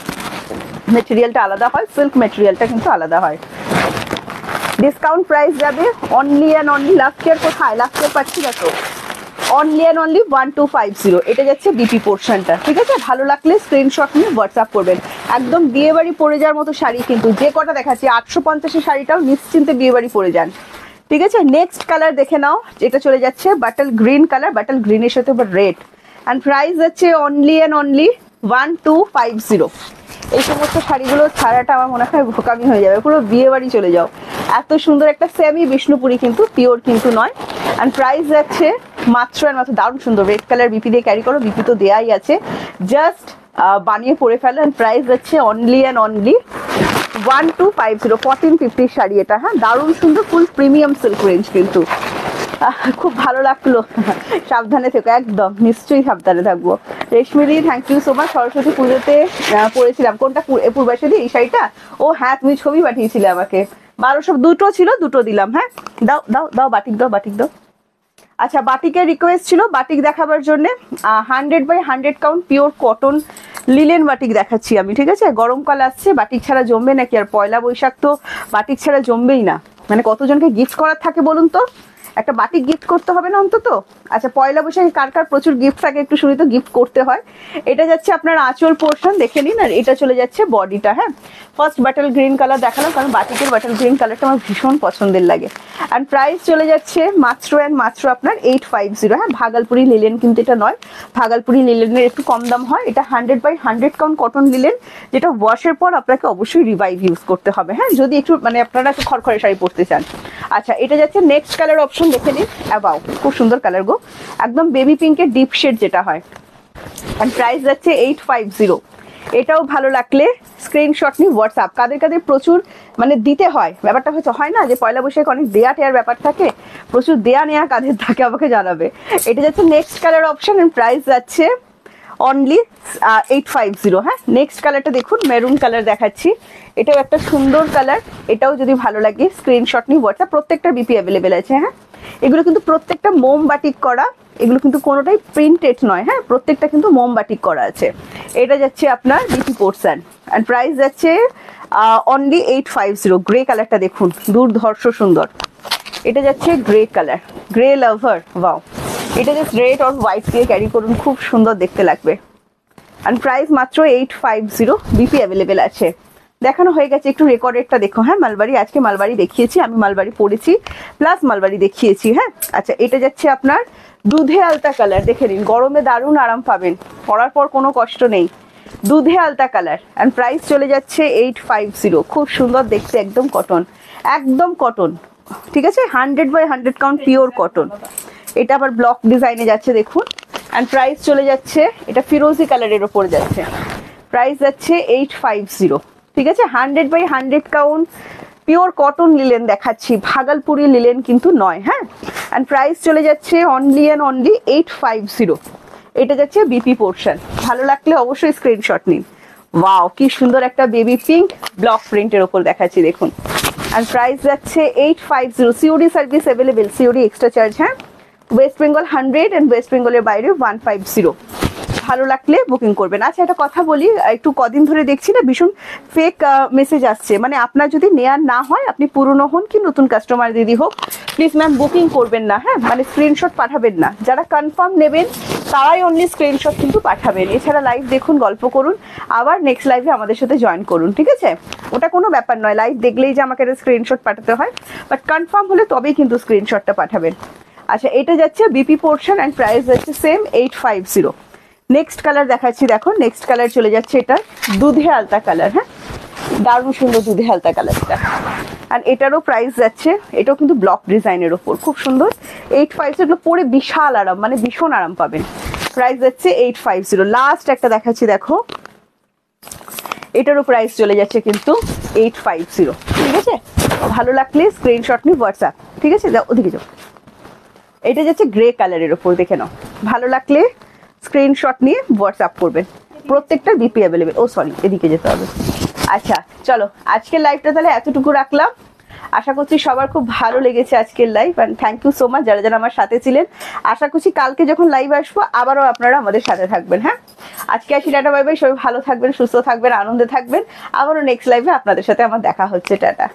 মেটেরিয়ালটা আলাদা হয়, সিল্ক মেটেরিয়ালটা কিন্তু আলাদা হয়। ডিসকাউন্ট প্রাইস যাবে only and only, last year কোথায়, লাস্ট ইয়ার পাচ্ছি না তো, অনলি অ্যান্ড অনলি 1250। এটা যাচ্ছে বিপি পোর্শনটা, ঠিক আছে। ভালো লাগলে স্ক্রিনশট নিয়ে হোয়াটসঅ্যাপ করবেন। একদম বিয়ে বাড়ি পরে যাওয়ার মতো শাড়ি কিন্তু, যে কটা দেখাচ্ছি 850-এর শাড়িটাও নিশ্চিন্তে বিয়ে বাড়ি পরে যান, ঠিক আছে। নেক্সট কালার দেখে নাও, এটা চলে যাচ্ছে বাটল গ্রিন কালার, বাটল গ্রিনের সাথে রেড। অ্যান্ড প্রাইস যাচ্ছে অনলি অ্যান্ড অনলি 1250। এই সমস্ত শাড়িগুলো ছাড়াটা আমার মনে হয় বোকামি হয়ে যাবে, পুরো বিয়ে বাড়ি চলে যাও। এত সুন্দর একটা সেমি বিষ্ণুপুরি কিন্তু, পিওর কিন্তু নয়। অ্যান্ড প্রাইস যাচ্ছে মাত্র আর মাত্র, দারুণ সুন্দর রেড কালার, বিপি দিয়ে ক্যারি করো, বিপি তো দেয়াই আছে, জাস্ট বানিয়ে পরে ফেলো। অ্যান্ড প্রাইস যাচ্ছে অনলি অ্যান্ড অনলি 1250, 1450 শাড়ি এটা, হ্যাঁ দারুণ সুন্দর, ফুল প্রিমিয়াম সিল্ক রেঞ্জ কিন্তু। খুব ভালো লাগলো, সাবধানে থেকো, একদম নিশ্চয়ই সাবধানে থাকবো। রেশমিদি thank you so much. Saraswati পুজোতে পরেছিলাম, কোনটা পূর্বাশাদি, এই শাড়িটা? ও হ্যাঁ তুমি ছবি পাঠিয়েছিলে আমাকে, 1200, দুটো ছিল, দুটো দিলাম। হ্যাঁ দাও দাও দাও, বাটিক দাও, বাটিক দাও। আচ্ছা বাটিকের রিকোয়েস্ট ছিল বাটিক দেখাবার জন্য, 100/100 count pure cotton linen batik দেখাচ্ছি আমি, ঠিক আছে। গরমকাল আসছে, বাটিক ছাড়া জমবে নাকি, আর পয়লা বৈশাখ তো বাটিক ছাড়া জমবেই না। মানে কতজনকে গিফট করার থাকে বলুন তো, একটা বাটিক গিফট করতে হবে না অন্তত। আচ্ছা পয়লা বৈশাখে কার কার প্রচুর গিফট থাকে একটু শুনি তো, গিফট করতে হয়। এটা যাচ্ছে আপনার আঁচল পোর্শন, দেখে নিন। আর এটা চলে যাচ্ছে বডিটা। হ্যাঁ, ফার্স্ট বাটার গ্রিন কালার দেখালাম, কারণ বাটিকের বাটার গ্রিন কালারটা আমার ভীষণ পছন্দের লাগে। অ্যান্ড প্রাইস চলে যাচ্ছে মাত্র অ্যান্ড মাত্র আপনার 850। হ্যাঁ, ভাগলপুরি লিলেন কিন্তু এটা নয়, ভাগলপুরি লিলেনের একটু কম দাম হয়। এটা 100/100 কাউন্ট কটন লিলেন, যেটা ওয়াশের পর আপনাকে অবশ্যই রিভাইভ ইউজ করতে হবে। হ্যাঁ, যদি একটু মানে আপনারা একটু খড়খড়ে শাড়ি পরতে চান। আচ্ছা এটা যাচ্ছে নেক্সট কালার অপশন, দেখে নিন। অ্যাবাউ খুব সুন্দর কালার গো, একদম বেবি পিঙ্কের ডিপ শেড যেটা হয়। অ্যান্ড প্রাইস যাচ্ছে 850। এটাও ভালো লাগলে স্ক্রিনশট নিয়ে হোয়াটসঅ্যাপ। কাদের কাদের প্রচুর মানে দিতে হয়, ব্যাপারটা হচ্ছে হয় না যে পয়লা বৈশাখে অনেক দেয়া টেয়ার ব্যাপার থাকে, প্রচুর দেয়া নেয়া কাদের থাকে আমাকে জানাবে। এটা যাচ্ছে next colour option, and price যাচ্ছে অনলি 850। হ্যাঁ, নেক্সট কালারটা দেখুন, মেরুন কালার দেখাচ্ছি। এটাও একটা সুন্দর কালার, এটাও যদি ভালো লাগে স্ক্রিনশট নিয়ে হোয়াটসঅ্যাপ। প্রত্যেকটা বিপি অ্যাভেলেবেল আছে। হ্যাঁ, এগুলো কিন্তু প্রত্যেকটা মোম বাটিক করা, এগুলো কিন্তু কোনোটাই প্রিন্টেড নয়। হ্যাঁ, প্রত্যেকটা কিন্তু মোম বাটিক করা আছে। এটা যাচ্ছে আপনার বিপি পোর্শন, অ্যান্ড প্রাইস যাচ্ছে অনলি 850। গ্রে কালারটা দেখুন, দুর্ধর্ষ সুন্দর। এটা যাচ্ছে গ্রে কালার, গ্রে লাভার, ওয়াও। এটা জাস্ট রেড আর হোয়াইট দিয়ে ক্যারি করুন, খুব সুন্দর দেখতে লাগবে। অ্যান্ড প্রাইস মাত্র 850। বিপি অ্যাভেলেবেল আছে। দেখানো হয়ে গেছে, একটু রেকর্ডেডটা দেখো। হ্যাঁ, মালবাড়ি, আজকে মালবাড়ি দেখিয়েছি, আমি মালবাড়ি পরেছি প্লাস মালবাড়ি দেখিয়েছি। হ্যাঁ, আচ্ছা এটা যাচ্ছে আপনার দুধে আলতা কালার, দেখে নিন, গরমে দারুণ আরাম পাবেন, পরার পর কোনো কষ্ট নেই। দুধে আলতা কালার, অ্যান্ড প্রাইস চলে যাচ্ছে 850। খুব সুন্দর দেখতে, একদম কটন, একদম কটন, ঠিক আছে, 100/100 কাউন্ট পিওর কটন। এটা আবার ব্লক ডিজাইনে যাচ্ছে দেখুন। অ্যান্ড প্রাইস চলে যাচ্ছে, এটা ফিরোজি কালারের ওপর যাচ্ছে, প্রাইস যাচ্ছে 850। ঠিক আছে, 100/100 কাউন্ট পিওর কটন লিলেন দেখাচ্ছি, ভাগলপুরি লিলেন কিন্তু নয়। হ্যাঁ, অ্যান্ড প্রাইস চলে যাচ্ছে অনলি অ্যান্ড অনলি 850। এটা যাচ্ছে বিপি পোর্শন, ভালো লাগলে অবশ্যই স্ক্রিনশট নিন। ওয়াও, কি সুন্দর একটা বেবি পিঙ্ক ব্লক প্রিন্টের ওপর দেখাচ্ছি দেখুন। অ্যান্ড প্রাইস যাচ্ছে 850। COD service available, COD extra charge. হ্যাঁ, ওয়েস্ট বেঙ্গল 100 অ্যান্ড ওয়েস্ট বেঙ্গলের বাইরে 150। ভালো লাগলে বুকিং করবেন। আচ্ছা একটা কথা বলি, একটু কদিন ধরে দেখছি না ভীষণ ফেক মেসেজ আসছে, মানে আপনার যদি নেয়ার না হয়, আপনি পুরনো হন কি নতুন কাস্টমার দিদি হোক, প্লিজ ম্যাম বুকিং করবেন না। হ্যাঁ, মানে স্ক্রিনশট পাঠাবেন না, যারা কনফার্ম নেবেন তারাই অনলি স্ক্রিনশট কিন্তু পাঠাবেন। এছাড়া লাইভ দেখুন, গল্প করুন, আবার নেক্সট লাইভে আমাদের সাথে জয়েন করুন, ঠিক আছে? ওটা কোনো ব্যাপার নয়, লাইভ দেখলেই যে আমাকে একটা স্ক্রিনশট পাঠাতে হয়, বাট কনফার্ম হলে তবেই কিন্তু স্ক্রিনশটটা পাঠাবেন। আচ্ছা এটা যাচ্ছে বিপি পোর্শন, অ্যান্ড প্রাইস যাচ্ছে সেম 850। নেক্সট কালার দেখাচ্ছি, দেখো নেক্সট কালার চলে যাচ্ছে এটা দুধে আলতা কালার। হ্যাঁ, দারুণ সুন্দর দুধে আলতা কালারটা। আর এটারও প্রাইস যাচ্ছে, এটাও কিন্তু ব্লক ডিজাইনের ওপর, খুব সুন্দর। 850, এগুলো পরে বিশাল আরাম, মানে ভীষণ আরাম পাবেন। প্রাইস যাচ্ছে 850। লাস্ট একটা দেখাচ্ছি, দেখো এটারও প্রাইস চলে যাচ্ছে কিন্তু 850। ঠিক আছে, ভালো লাগলে স্ক্রিনশট নিয়ে হোয়াটসঅ্যাপ, ঠিক আছে? ওদিকে যাও, এটা যাচ্ছে গ্রে কালারের ওপর, দেখে নাও, ভালো লাগলে স্ক্রিনশট নিয়ে হোয়াটসঅ্যাপ করবেন। প্রত্যেকটা বিপি অ্যাভেলেবেল। ও সরি, এদিকে যেতে হবে। আচ্ছা চলো, আজকের লাইভটা তাহলে এতটুকু রাখলাম। আশা করছি সবার খুব ভালো লেগেছে আজকের live, and thank you so much যারা যারা আমার সাথে ছিলেন। আশা করছি কালকে যখন লাইভ আসবো আবারও আপনারা আমাদের সাথে থাকবেন। হ্যাঁ, আজকে আসি, টাটা বাই বাই, সবাই ভালো থাকবেন, সুস্থ থাকবেন, আনন্দে থাকবেন। আবারও নেক্সট লাইভে আপনাদের সাথে আমার দেখা হচ্ছে, টাটা।